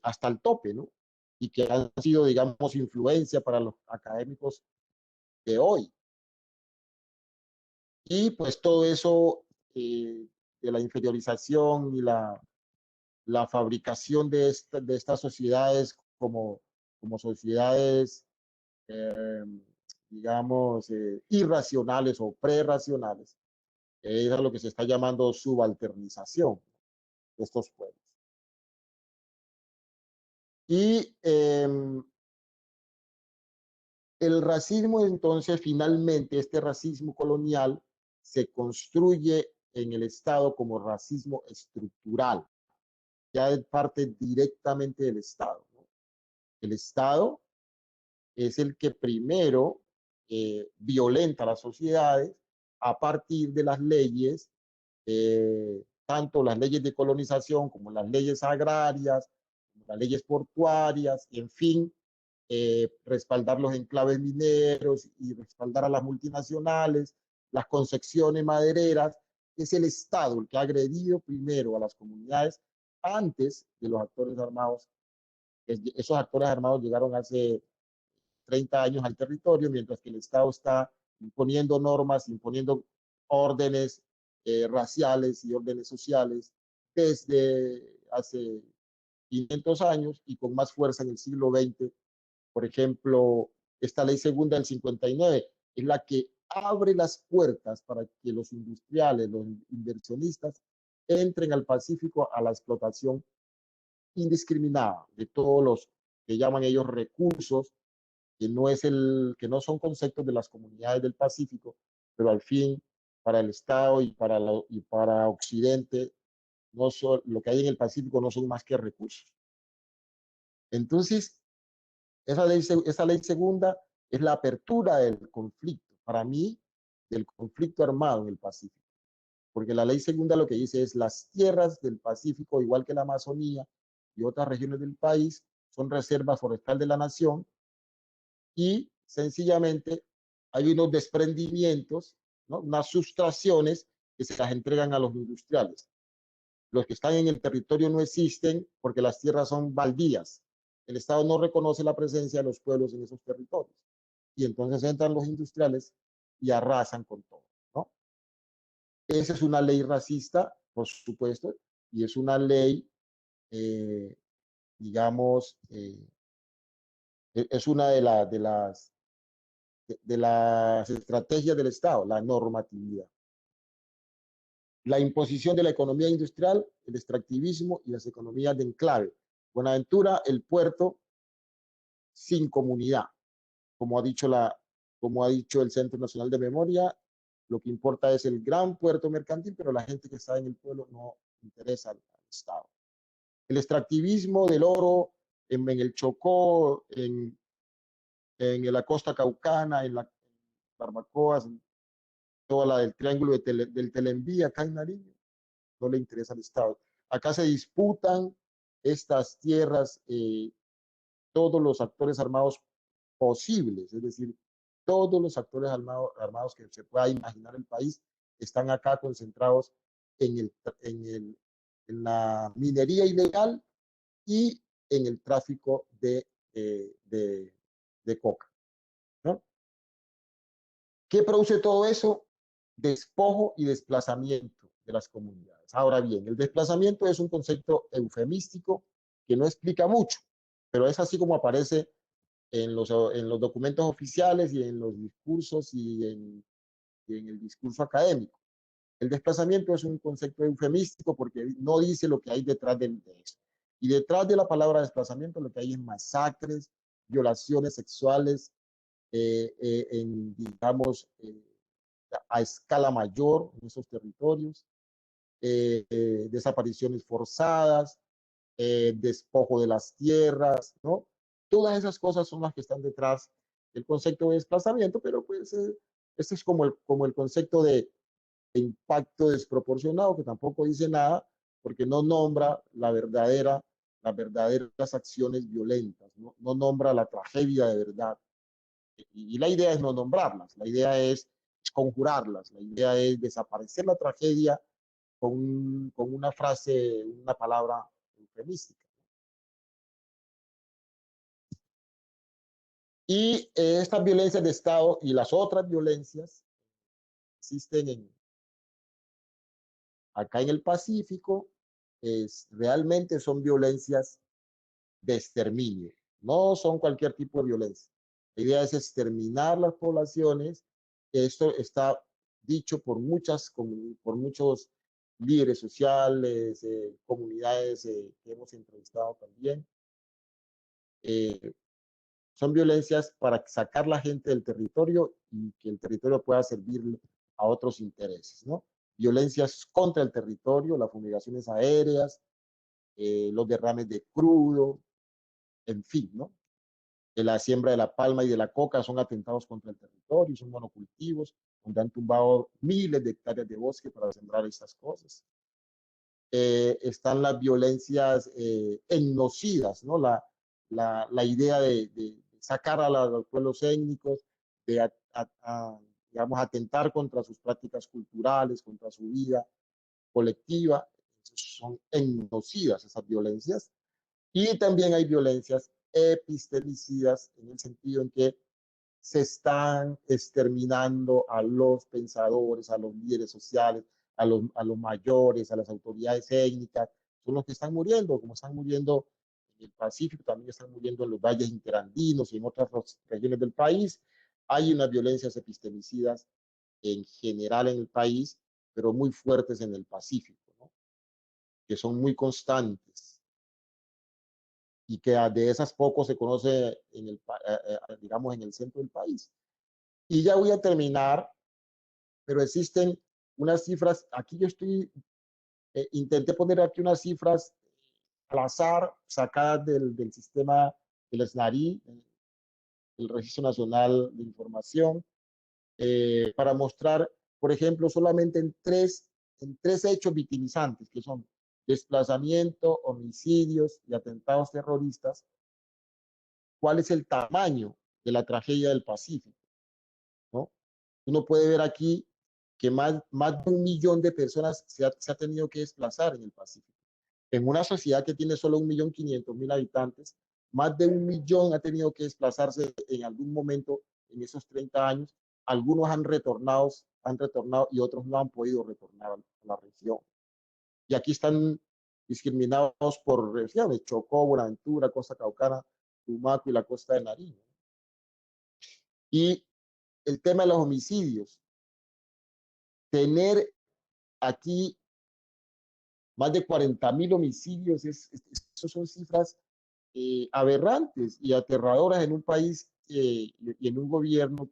hasta el tope, ¿no? Y que han sido, digamos, influencia para los académicos de hoy. Y pues todo eso de la inferiorización y la fabricación de estas sociedades como sociedades, eh, digamos, irracionales o prerracionales, es a lo que se está llamando subalternización de estos pueblos. Y el racismo, entonces, finalmente, este racismo colonial se construye en el Estado como racismo estructural, ya es parte directamente del Estado, ¿no? El Estado es el que primero violenta las sociedades a partir de las leyes, tanto las leyes de colonización como las leyes agrarias, como las leyes portuarias, y en fin, respaldar los enclaves mineros y respaldar a las multinacionales, las concesiones madereras. Es el Estado el que ha agredido primero a las comunidades antes de los actores armados. Esos actores armados llegaron hace 30 años al territorio, mientras que el Estado está imponiendo normas, imponiendo órdenes raciales y órdenes sociales desde hace 500 años y con más fuerza en el siglo XX. Por ejemplo, esta ley segunda del 59 es la que abre las puertas para que los industriales, los inversionistas, entren al Pacífico a la explotación indiscriminada de todos los que llaman ellos recursos, que no son conceptos de las comunidades del Pacífico, pero al fin para el Estado y para Occidente, lo que hay en el Pacífico no son más que recursos. Entonces, esa ley segunda es la apertura del conflicto, para mí, del conflicto armado en el Pacífico. Porque la ley segunda lo que dice es las tierras del Pacífico, igual que la Amazonía y otras regiones del país, son reserva forestal de la nación y sencillamente hay unos desprendimientos, ¿no? Unas sustracciones que se las entregan a los industriales. Los que están en el territorio no existen porque las tierras son baldías. El Estado no reconoce la presencia de los pueblos en esos territorios. Y entonces entran los industriales y arrasan con todo, ¿no? Esa es una ley racista, por supuesto, y es una ley, digamos, es una de las estrategias del Estado, la normatividad. La imposición de la economía industrial, el extractivismo y las economías de enclave. Buenaventura, el puerto sin comunidad, como ha dicho el Centro Nacional de Memoria, lo que importa es el gran puerto mercantil, pero la gente que está en el pueblo no interesa al Estado. El extractivismo del oro en el Chocó, en la costa caucana, en Barbacoas, en toda la del triángulo del Telenví, acá en Nariño, no le interesa al Estado. Acá se disputan estas tierras, todos los actores armados posibles, es decir, todos los actores armados que se pueda imaginar el país están acá concentrados en la minería ilegal y en el tráfico de coca, ¿no? ¿Qué produce todo eso? Despojo y desplazamiento de las comunidades. Ahora bien, el desplazamiento es un concepto eufemístico que no explica mucho, pero es así como aparece en los documentos oficiales y en los discursos y en el discurso académico. El desplazamiento es un concepto eufemístico porque no dice lo que hay detrás de eso. Y detrás de la palabra desplazamiento lo que hay es masacres, violaciones sexuales, digamos, a escala mayor en esos territorios, desapariciones forzadas, despojo de las tierras, ¿no? Todas esas cosas son las que están detrás del concepto de desplazamiento, pero pues este es como el concepto de impacto desproporcionado, que tampoco dice nada, porque no nombra las verdaderas acciones violentas, no nombra la tragedia de verdad. Y la idea es no nombrarlas, la idea es conjurarlas, la idea es desaparecer la tragedia con una frase, una palabra eufemística. Y estas violencias de Estado y las otras violencias existen acá en el Pacífico, realmente son violencias de exterminio, no son cualquier tipo de violencia. La idea es exterminar las poblaciones. Esto está dicho por muchos líderes sociales, comunidades que hemos entrevistado también. Son violencias para sacar la gente del territorio y que el territorio pueda servir a otros intereses, ¿no? Violencias contra el territorio, las fumigaciones aéreas, los derrames de crudo, en fin, ¿no? La siembra de la palma y de la coca son atentados contra el territorio, son monocultivos, donde han tumbado miles de hectáreas de bosque para sembrar estas cosas. Están las violencias etnocidas, ¿no? La idea de sacar a los pueblos étnicos, de digamos, atentar contra sus prácticas culturales, contra su vida colectiva. Son etnocidas esas violencias. Y también hay violencias epistemicidas en el sentido en que se están exterminando a los pensadores, a los líderes sociales, a los mayores, a las autoridades étnicas, son los que están muriendo, como están muriendo en el Pacífico, también están muriendo en los valles interandinos y en otras regiones del país. Hay unas violencias epistemicidas en general en el país, pero muy fuertes en el Pacífico, ¿no? Que son muy constantes y que de esas pocos se conoce digamos, en el centro del país. Y ya voy a terminar, pero existen unas cifras, aquí yo intenté poner aquí unas cifras al azar, sacadas del sistema del SNARI, el Registro Nacional de Información, para mostrar, por ejemplo, solamente en tres hechos victimizantes, que son desplazamiento, homicidios y atentados terroristas, cuál es el tamaño de la tragedia del Pacífico, ¿no? Uno puede ver aquí que más de 1.000.000 de personas se ha tenido que desplazar en el Pacífico. En una sociedad que tiene solo 1.500.000 habitantes, más de 1.000.000 ha tenido que desplazarse en algún momento en esos 30 años. Algunos han retornado y otros no han podido retornar a la región. Y aquí están discriminados por regiones: Chocó, Buenaventura, Costa Caucana, Tumaco y la costa de Nariño. Y el tema de los homicidios. Tener aquí más de 40.000 homicidios, eso son cifras aberrantes y aterradoras en un país y en un gobierno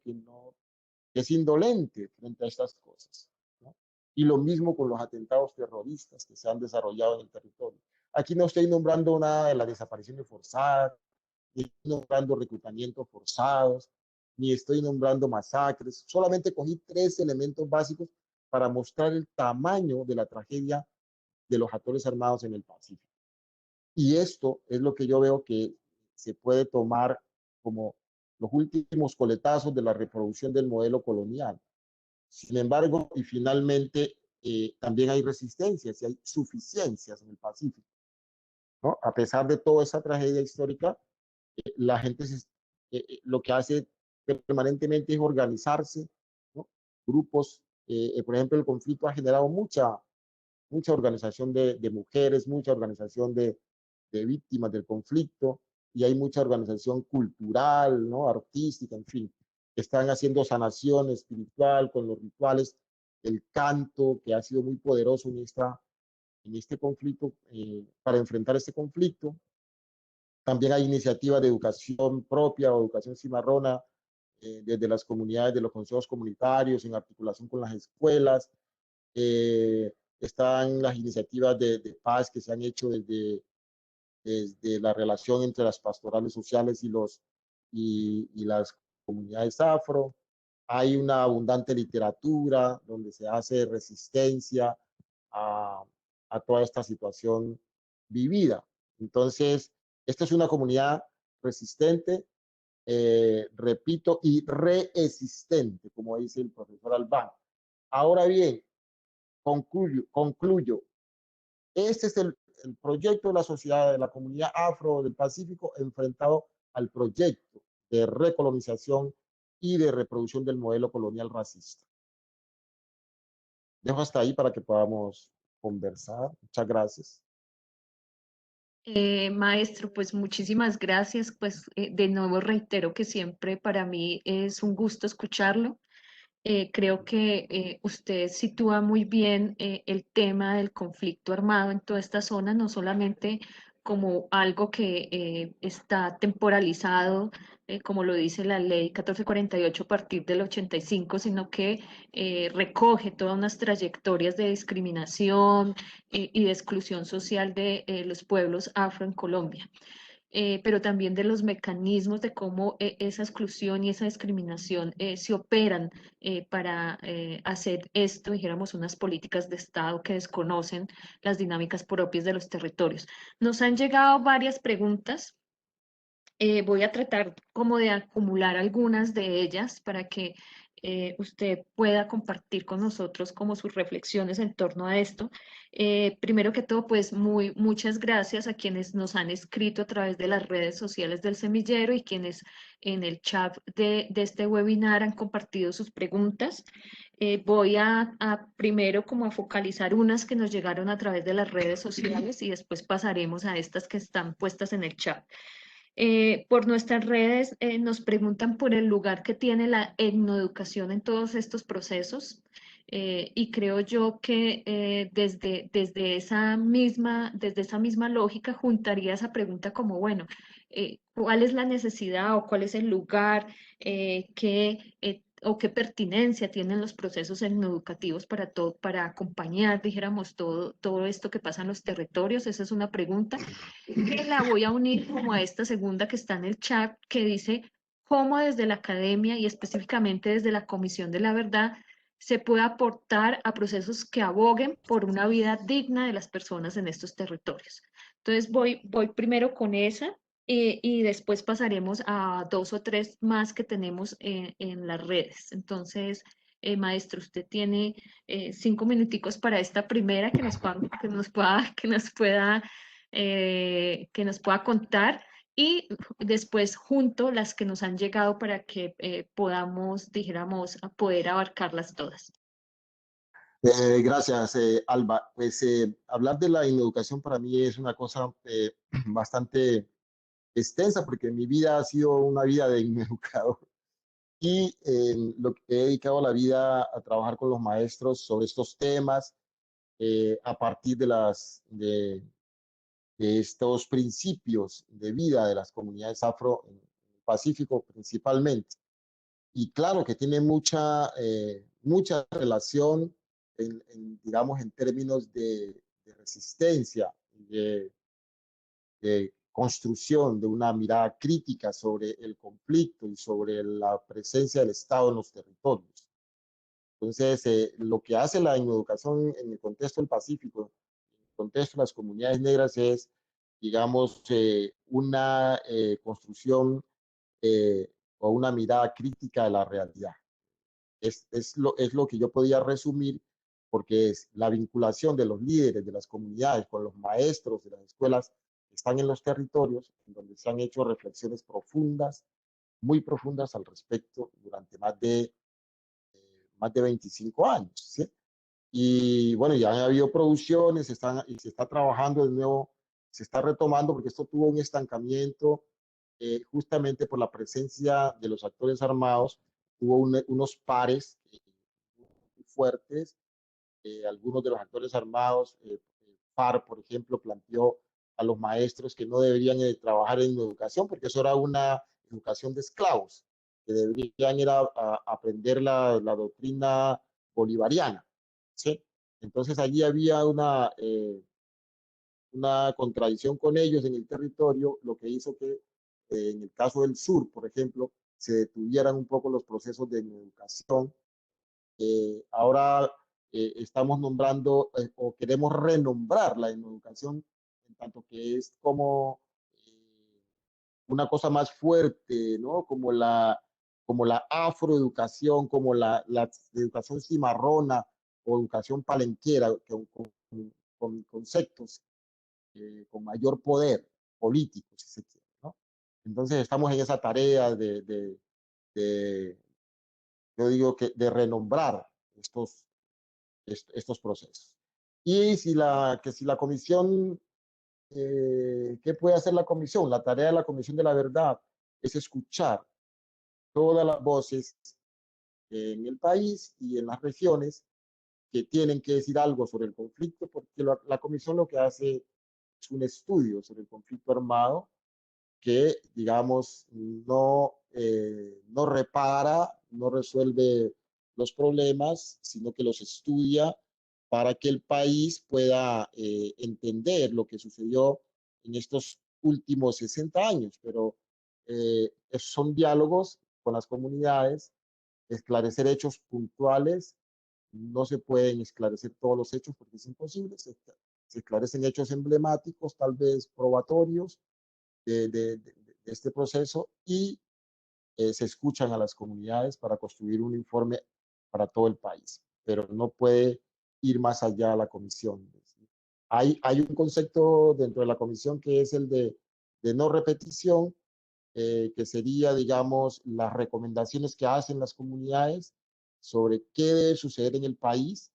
que es indolente frente a estas cosas, ¿no? Y lo mismo con los atentados terroristas que se han desarrollado en el territorio. Aquí no estoy nombrando nada de las desapariciones forzadas, ni estoy nombrando reclutamientos forzados, ni estoy nombrando masacres. Solamente cogí 3 elementos básicos para mostrar el tamaño de la tragedia de los actores armados en el Pacífico. Y esto es lo que yo veo que se puede tomar como los últimos coletazos de la reproducción del modelo colonial. Sin embargo, y finalmente, también hay resistencias y hay suficiencias en el Pacífico, ¿no? A pesar de toda esa tragedia histórica, la gente lo que hace permanentemente es organizarse, ¿no? Grupos, por ejemplo, el conflicto ha generado mucha organización de mujeres, mucha organización de víctimas del conflicto, y hay mucha organización cultural, ¿no? Artística, en fin, que están haciendo sanación espiritual con los rituales, el canto, que ha sido muy poderoso en este conflicto, para enfrentar este conflicto. También hay iniciativas de educación propia o educación cimarrona desde las comunidades, de los consejos comunitarios, en articulación con las escuelas. Están las iniciativas de paz que se han hecho desde la relación entre las pastorales sociales y las comunidades afro. Hay una abundante literatura donde se hace resistencia a, a toda esta situación vivida. Entonces, esta es una comunidad resistente, repito, y reexistente, como dice el profesor Albán. Ahora bien, concluyo. Este es el proyecto de la sociedad, de la comunidad afro del Pacífico, enfrentado al proyecto de recolonización y de reproducción del modelo colonial racista. Dejo hasta ahí para que podamos conversar. Muchas gracias. Maestro, pues muchísimas gracias. Pues de nuevo reitero que siempre para mí es un gusto escucharlo. Creo que usted sitúa muy bien el tema del conflicto armado en toda esta zona, no solamente como algo que está temporalizado, como lo dice la ley 1448 a partir del 85, sino que recoge todas unas trayectorias de discriminación y de exclusión social de los pueblos afro en Colombia. Pero también de los mecanismos de cómo esa exclusión y esa discriminación se operan para hacer esto, dijéramos, unas políticas de Estado que desconocen las dinámicas propias de los territorios. Nos han llegado varias preguntas. Voy a tratar como de acumular algunas de ellas para que usted pueda compartir con nosotros como sus reflexiones en torno a esto. Primero que todo, pues muchas gracias a quienes nos han escrito a través de las redes sociales del semillero y quienes en el chat de este webinar han compartido sus preguntas. Voy a primero como a focalizar unas que nos llegaron a través de las redes sociales y después pasaremos a estas que están puestas en el chat. Por nuestras redes nos preguntan por el lugar que tiene la etnoeducación en todos estos procesos. Y creo yo que desde esa misma lógica juntaría esa pregunta como, bueno, ¿cuál es la necesidad o cuál es el lugar o qué pertinencia tienen los procesos etnoeducativos para acompañar, dijéramos, todo esto que pasa en los territorios? Esa es una pregunta que la voy a unir como a esta segunda que está en el chat, que dice cómo desde la academia y específicamente desde la Comisión de la Verdad se puede aportar a procesos que aboguen por una vida digna de las personas en estos territorios. Entonces voy primero con esa y después pasaremos a dos o tres más que tenemos en las redes. Entonces, maestro, usted tiene 5 minuticos para esta primera que nos pueda contar y después junto las que nos han llegado para que podamos, dijéramos, poder abarcarlas todas. Gracias, Alba. Pues hablar de la educación para mí es una cosa bastante extensa porque mi vida ha sido una vida de educador y lo que he dedicado la vida a trabajar con los maestros sobre estos temas a partir de estos principios de vida de las comunidades afro en el Pacífico principalmente. Y claro que tiene mucha relación digamos, en términos de resistencia, de construcción de una mirada crítica sobre el conflicto y sobre la presencia del Estado en los territorios. Entonces, lo que hace la educación en el contexto del Pacífico, en el contexto de las comunidades negras, es, digamos, una construcción o una mirada crítica de la realidad. Es lo que yo podía resumir, porque es la vinculación de los líderes de las comunidades con los maestros de las escuelas que están en los territorios, en donde se han hecho reflexiones profundas, muy profundas al respecto durante más de 25 años. ¿Sí? Y bueno, ya ha habido producciones, y se está trabajando de nuevo, se está retomando porque esto tuvo un estancamiento justamente por la presencia de los actores armados, hubo unos pares fuertes. Algunos de los actores armados, FARC, por ejemplo, planteó a los maestros que no deberían trabajar en educación, porque eso era una educación de esclavos, que deberían ir a aprender la doctrina bolivariana. ¿Sí? Entonces allí había una contradicción con ellos en el territorio, lo que hizo que en el caso del sur, por ejemplo, se detuvieran un poco los procesos de educación. Ahora estamos nombrando o queremos renombrar la educación, en tanto que es como una cosa más fuerte, ¿no? Como la afroeducación, como la educación cimarrona o educación palenquera, con conceptos con mayor poder político, si se quiere, ¿no? Entonces estamos en esa tarea de yo digo que de renombrar estos procesos. Y si la comisión, ¿qué puede hacer la comisión? La tarea de la Comisión de la Verdad es escuchar todas las voces en el país y en las regiones que tienen que decir algo sobre el conflicto, porque la comisión lo que hace es un estudio sobre el conflicto armado que, digamos, no repara, no resuelve los problemas, sino que los estudia para que el país pueda entender lo que sucedió en estos últimos 60 años. Pero son diálogos con las comunidades, esclarecer hechos puntuales. No se pueden esclarecer todos los hechos porque es imposible. Se esclarecen hechos emblemáticos, tal vez probatorios, de este proceso y se escuchan a las comunidades para construir un informe para todo el país, pero no puede ir más allá de la comisión. Hay un concepto dentro de la comisión que es el de no repetición, que sería, digamos, las recomendaciones que hacen las comunidades sobre qué debe suceder en el país,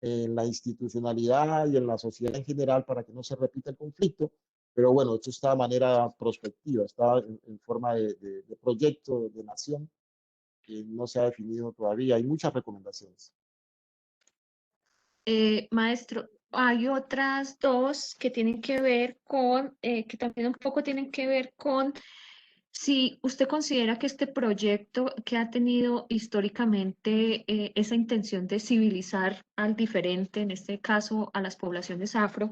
en la institucionalidad y en la sociedad en general para que no se repita el conflicto. Pero bueno, esto está de manera prospectiva, está en forma de proyecto de nación que no se ha definido todavía. Hay muchas recomendaciones. Maestro, hay otras dos que tienen que ver con, que también un poco tienen que ver con si usted considera que este proyecto que ha tenido históricamente esa intención de civilizar al diferente, en este caso a las poblaciones afro,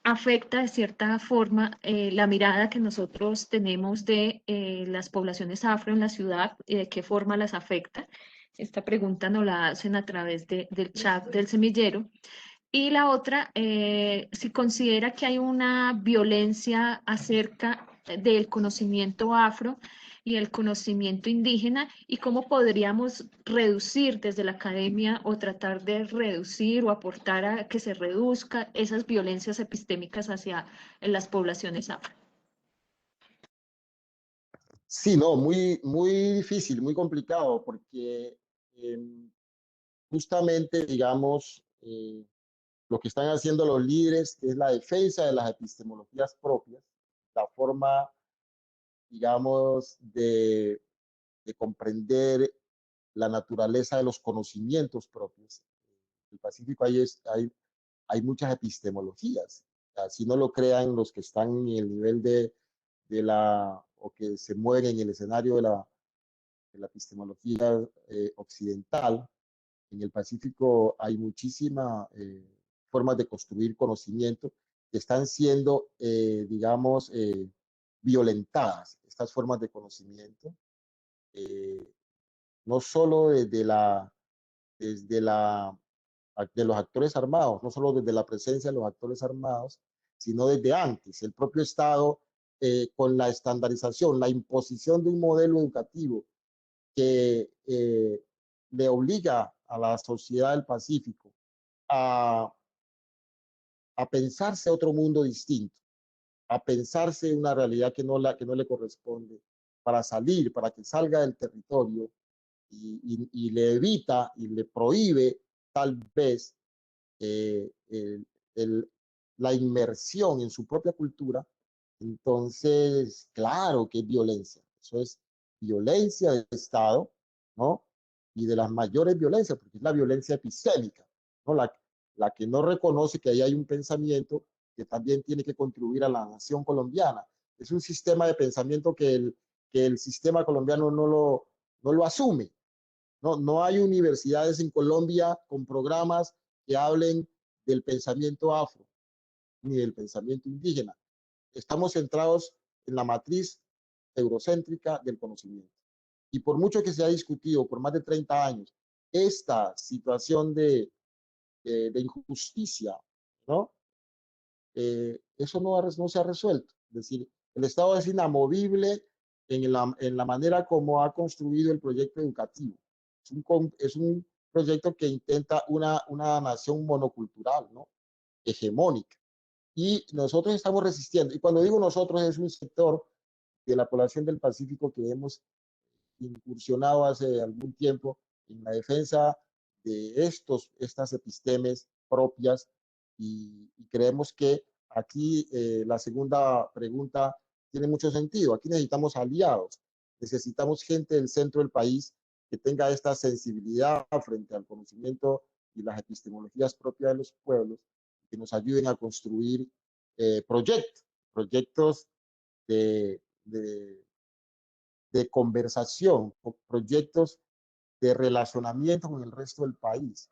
afecta de cierta forma la mirada que nosotros tenemos de las poblaciones afro en la ciudad y de qué forma las afecta. Esta pregunta nos la hacen a través del chat del semillero. Y la otra, si considera que hay una violencia acerca del conocimiento afro y el conocimiento indígena y cómo podríamos reducir desde la academia o tratar de reducir o aportar a que se reduzca esas violencias epistémicas hacia las poblaciones afro. Sí, no, muy difícil, muy complicado, porque justamente, digamos, lo que están haciendo los líderes es la defensa de las epistemologías propias, la forma, digamos, de comprender la naturaleza de los conocimientos propios. En el Pacífico hay muchas epistemologías. Así no lo crean los que están en el nivel o que se mueven en el escenario de la epistemología occidental. En el Pacífico hay muchísimas formas de construir conocimiento que están siendo, digamos, violentadas, estas formas de conocimiento, no solo de los actores armados, no solo desde la presencia de los actores armados, sino desde antes. El propio Estado, con la estandarización, la imposición de un modelo educativo que le obliga a la sociedad del Pacífico a, a pensarse otro mundo distinto, a pensarse una realidad que no le corresponde, para salir, para que salga del territorio y le evita y le prohíbe tal vez eh, el, el, la inmersión en su propia cultura, Entonces, claro que es violencia. Eso es violencia de Estado, ¿no? Y de las mayores violencias, porque es la violencia epistémica, ¿no? La que no reconoce que ahí hay un pensamiento que también tiene que contribuir a la nación colombiana. Es un sistema de pensamiento que el sistema colombiano no lo asume. No, no hay universidades en Colombia con programas que hablen del pensamiento afro ni del pensamiento indígena. Estamos centrados en la matriz eurocéntrica del conocimiento. Y por mucho que se ha discutido por más de 30 años esta situación de injusticia, ¿no? Eso no se ha resuelto. Es decir, el Estado es inamovible en la manera como ha construido el proyecto educativo. Es un proyecto que intenta una nación monocultural, ¿no? Hegemónica. Y nosotros estamos resistiendo. Y cuando digo nosotros, es un sector de la población del Pacífico que hemos incursionado hace algún tiempo en la defensa de estas epistemes propias y creemos que aquí la segunda pregunta tiene mucho sentido. Aquí necesitamos aliados, necesitamos gente del centro del país que tenga esta sensibilidad frente al conocimiento y las epistemologías propias de los pueblos, que nos ayuden a construir proyectos de de conversación, proyectos de relacionamiento con el resto del país,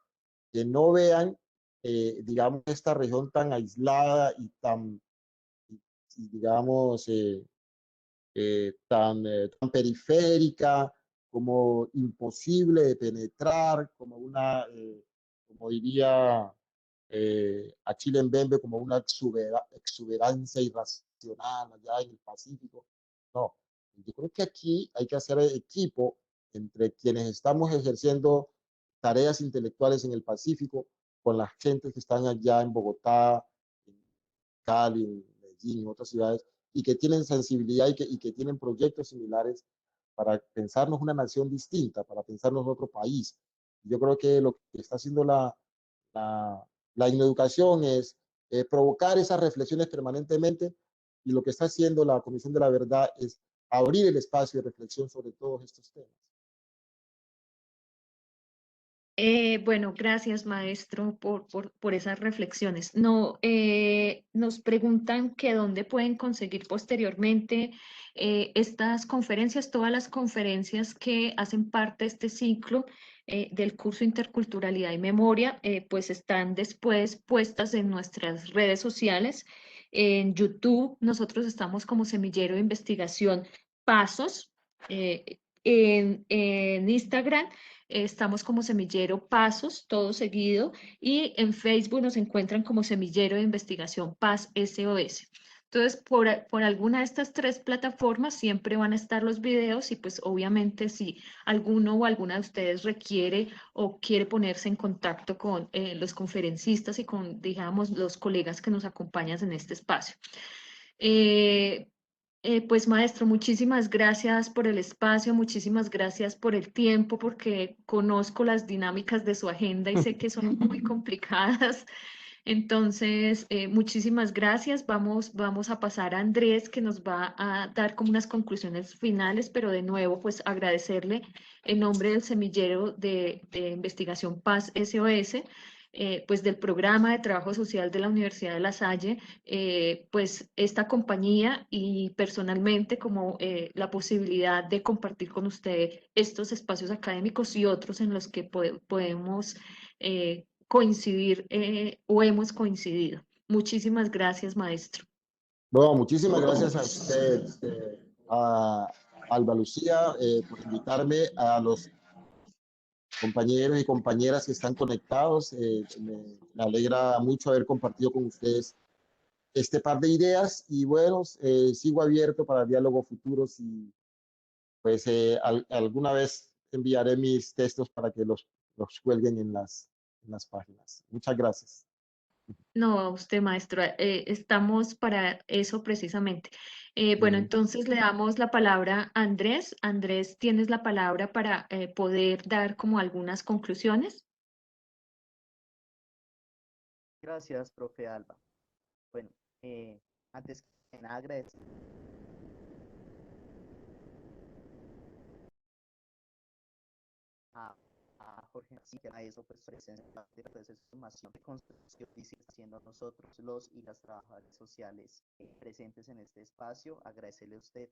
que no vean, digamos, esta región tan aislada y tan, digamos, tan periférica, como imposible de penetrar, como como diría Achille Mbembe, como una exuberancia irracional allá en el Pacífico. No, yo creo que aquí hay que hacer equipo entre quienes estamos ejerciendo tareas intelectuales en el Pacífico con las gentes que están allá en Bogotá, en Cali, en Medellín, en otras ciudades, y que tienen sensibilidad y que tienen proyectos similares para pensarnos una nación distinta, para pensarnos otro país. Yo creo que lo que está haciendo la, la educación es provocar esas reflexiones permanentemente y lo que está haciendo la Comisión de la Verdad es abrir el espacio de reflexión sobre todos estos temas. Bueno, gracias, maestro, por esas reflexiones. No, nos preguntan que dónde pueden conseguir posteriormente estas conferencias, todas las conferencias que hacen parte de este ciclo del curso Interculturalidad y Memoria, pues están después puestas en nuestras redes sociales. En YouTube, nosotros estamos como Semillero de Investigación Pasos. En Instagram estamos como Semillero Pasos, todo seguido, y en Facebook nos encuentran como Semillero de Investigación Paz SOS. Entonces, por alguna de estas tres plataformas siempre van a estar los videos y pues obviamente si alguno o alguna de ustedes requiere o quiere ponerse en contacto con los conferencistas y con, digamos, los colegas que nos acompañan en este espacio. Eh, pues maestro, muchísimas gracias por el espacio, muchísimas gracias por el tiempo, porque conozco las dinámicas de su agenda y sé que son muy complicadas. Entonces, muchísimas gracias. Vamos a pasar a Andrés, que nos va a dar como unas conclusiones finales, pero de nuevo, pues agradecerle en nombre del Semillero de Investigación Paz SOS. Pues del programa de trabajo social de la Universidad de La Salle, pues esta compañía y personalmente como la posibilidad de compartir con usted estos espacios académicos y otros en los que podemos coincidir o hemos coincidido. Muchísimas gracias, maestro. Bueno, muchísimas gracias a usted, a Alba Lucía, por invitarme, a los compañeros y compañeras que están conectados. Me alegra mucho haber compartido con ustedes este par de ideas y bueno, sigo abierto para diálogos futuros y pues alguna vez enviaré mis textos para que los cuelguen en las páginas. Muchas gracias. No, a usted, maestro, estamos para eso precisamente. Bueno, entonces le damos la palabra a Andrés. Andrés, tienes la palabra para poder dar como algunas conclusiones. Gracias, profe Alba. Bueno, antes agradecer a, a Jorge García, a eso pues presencia de esa formación de construcción que está haciendo nosotros los y las trabajadoras sociales presentes en este espacio. Agradecerle a usted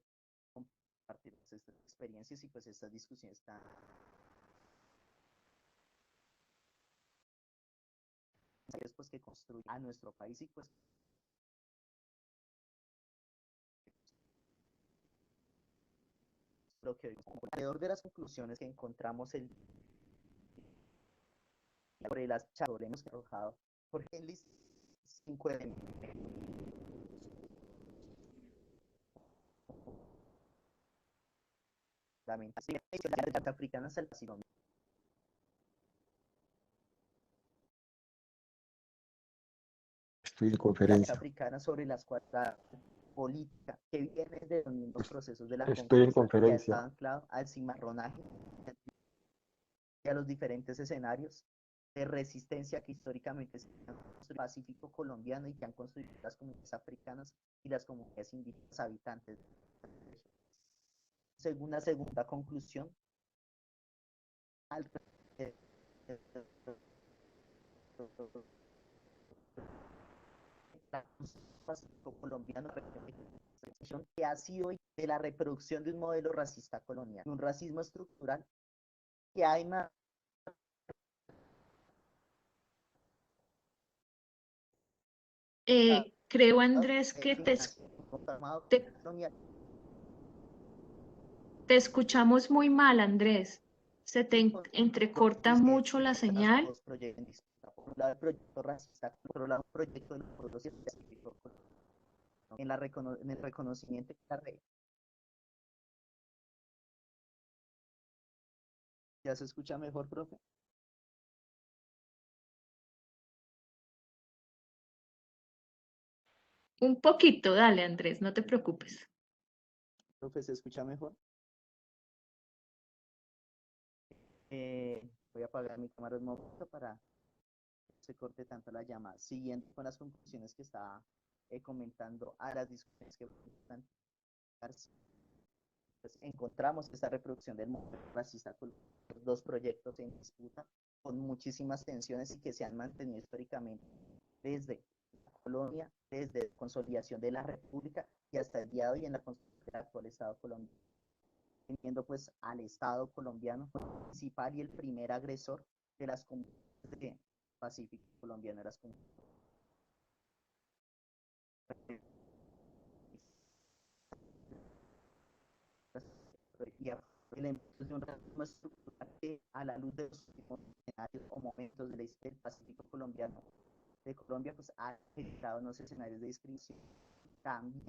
compartir estas experiencias y pues estas discusiones tan pues que construyen a nuestro país y pues lo que alrededor de las conclusiones que encontramos sobre las charlas que ha arrojado Jorge Enlis 5 elementos africanas al Pacífico. Estoy en conferencia. Africanas sobre las cuales la política que viene de los mismos procesos de la Estoy en conquista que conferencia. está anclado al cimarronaje y a los diferentes escenarios de resistencia que históricamente se han construido en el Pacífico colombiano y que han construido las comunidades africanas y las comunidades indígenas habitantes. Según la segunda conclusión, al Pacífico colombiano que ha sido de la reproducción de un modelo racista colonial, un racismo estructural que hay más Creo, Andrés, que te escuchamos muy mal, Andrés. Se te entrecorta mucho la señal. Por un lado, el proyecto racista, por otro lado, el proyecto de los pueblos específicos en el reconocimiento de la red. ¿Ya se escucha mejor, profe? Un poquito, dale, Andrés, no te preocupes. Profe, ¿se escucha mejor? Voy a apagar mi cámara un momento para que no se corte tanto la llamada. Siguiendo con las conclusiones que estaba comentando a las discusiones que pues encontramos esta reproducción del movimiento racista con los dos proyectos en disputa, con muchísimas tensiones y que se han mantenido históricamente desde la colonia, desde la consolidación de la república y hasta el día de hoy en la construcción del actual Estado colombiano, teniendo pues al Estado colombiano principal y el primer agresor de las comunidades del Pacífico colombiano, de las comunidades y elementos de un racismo estructural que a la luz de los últimos escenarios o momentos de la historia del Pacífico colombiano de Colombia pues ha generado unos escenarios de discriminación también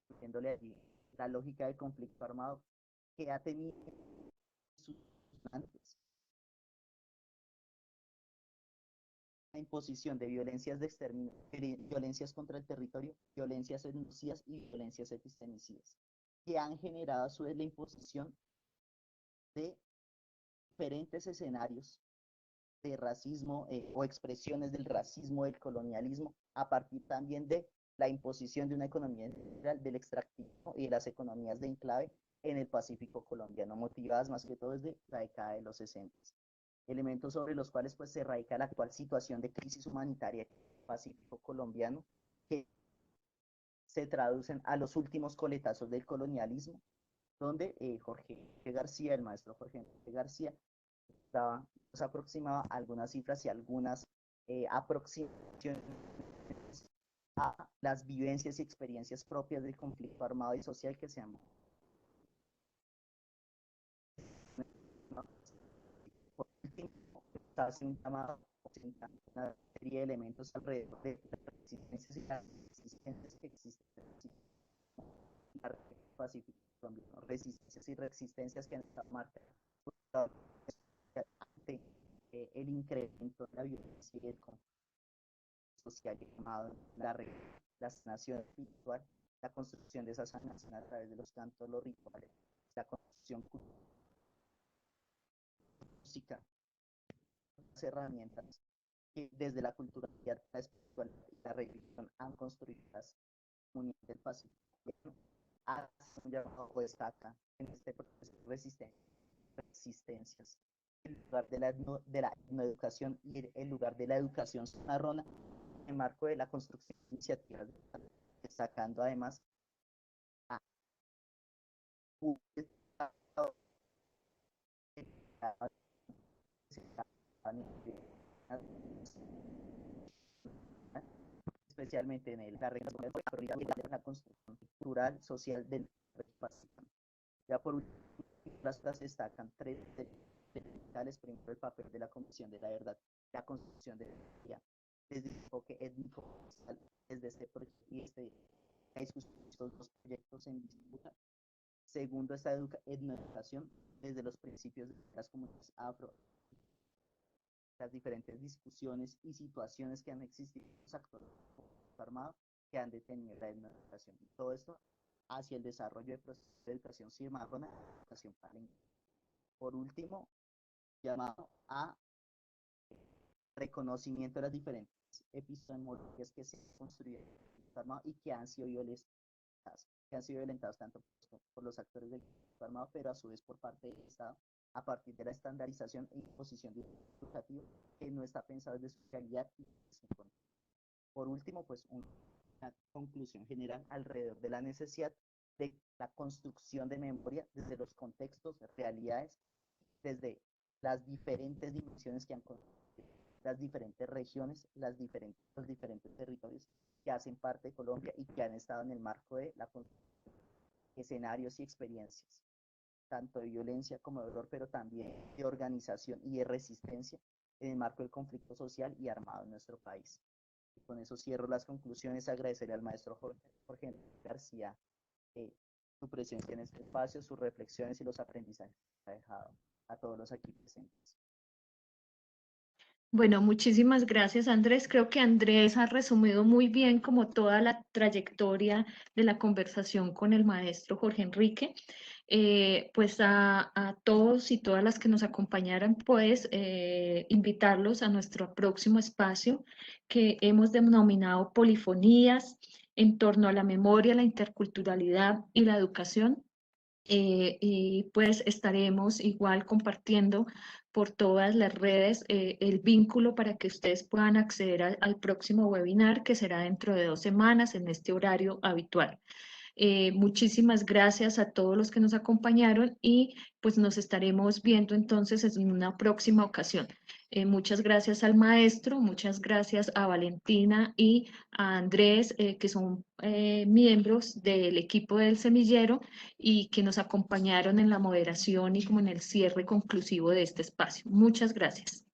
incluyéndole allí la lógica del conflicto armado que ha tenido sus antes la imposición de violencias de exterminio, violencias contra el territorio, violencias etnicidas y violencias epistemicidas que han generado a su vez la imposición de diferentes escenarios de racismo o expresiones del racismo, del colonialismo, a partir también de la imposición de una economía integral del extractivismo y de las economías de enclave en el Pacífico colombiano, motivadas más que todo desde la década de los 60. Elementos sobre los cuales pues se radica la actual situación de crisis humanitaria en el Pacífico colombiano, que se traducen a los últimos coletazos del colonialismo, donde Jorge García, el maestro Jorge García, nos aproximaba algunas cifras y algunas aproximaciones a las vivencias y experiencias propias del conflicto armado y social que se han hace un llamado una serie de elementos alrededor de las resistencias y las resistencias que existen en la región Pacífico colombiano, resistencias y resistencias que han estado marcadas ante el incremento de la violencia y el conflicto social llamado la nación espiritual, la construcción de esa sanación a través de los cantos, los rituales, la construcción música, las herramientas que desde la cultura, la espiritualidad y la religión han construido Comunidad del Pacífico hace un llamado destaca en este proceso de resistencias. El lugar de la etnoeducación y el lugar de la educación cimarrona en el marco de la construcción de iniciativas, destacando además a especialmente en la construcción cultural, social del Pacífico. Ya por último, las destacan tres fundamentales. Primero, el papel de la Comisión de la Verdad, la construcción de la identidad, desde el enfoque étnico, desde este proyecto y la discusión de estos dos proyectos en disputa. Segundo, esta etnoeducación desde los principios de las comunidades afro, las diferentes discusiones y situaciones que han existido en los actores armados que han detenido la etnoeducación. Y todo esto hacia el desarrollo de procesos de educación cimarrona y educación palenquera. Por último, llamado a reconocimiento de las diferentes epistemologías que se han construido armado y que han sido violentadas tanto por los actores del conflicto armado, pero a su vez por parte del Estado, a partir de la estandarización e imposición de un educativo que no está pensado desde su realidad y su control. Por último, pues una conclusión general alrededor de la necesidad de la construcción de memoria desde los contextos, realidades, desde las diferentes dimensiones que han construido, las diferentes regiones, los diferentes territorios que hacen parte de Colombia y que han estado en el marco de la construcción de escenarios y experiencias, tanto de violencia como de dolor, pero también de organización y de resistencia en el marco del conflicto social y armado en nuestro país. Y con eso cierro las conclusiones. Agradecerle al maestro Jorge García su presencia en este espacio, sus reflexiones y los aprendizajes que ha dejado a todos los aquí presentes. Bueno, muchísimas gracias, Andrés. Creo que Andrés ha resumido muy bien como toda la trayectoria de la conversación con el maestro Jorge Enrique. Pues a todos y todas las que nos acompañaran, pues invitarlos a nuestro próximo espacio que hemos denominado Polifonías en torno a la memoria, la interculturalidad y la educación. Y pues estaremos igual compartiendo por todas las redes el vínculo para que ustedes puedan acceder al próximo webinar que será dentro de 2 semanas en este horario habitual. Muchísimas gracias a todos los que nos acompañaron y pues nos estaremos viendo entonces en una próxima ocasión. Muchas gracias al maestro, muchas gracias a Valentina y a Andrés, que son miembros del equipo del Semillero y que nos acompañaron en la moderación y como en el cierre conclusivo de este espacio. Muchas gracias.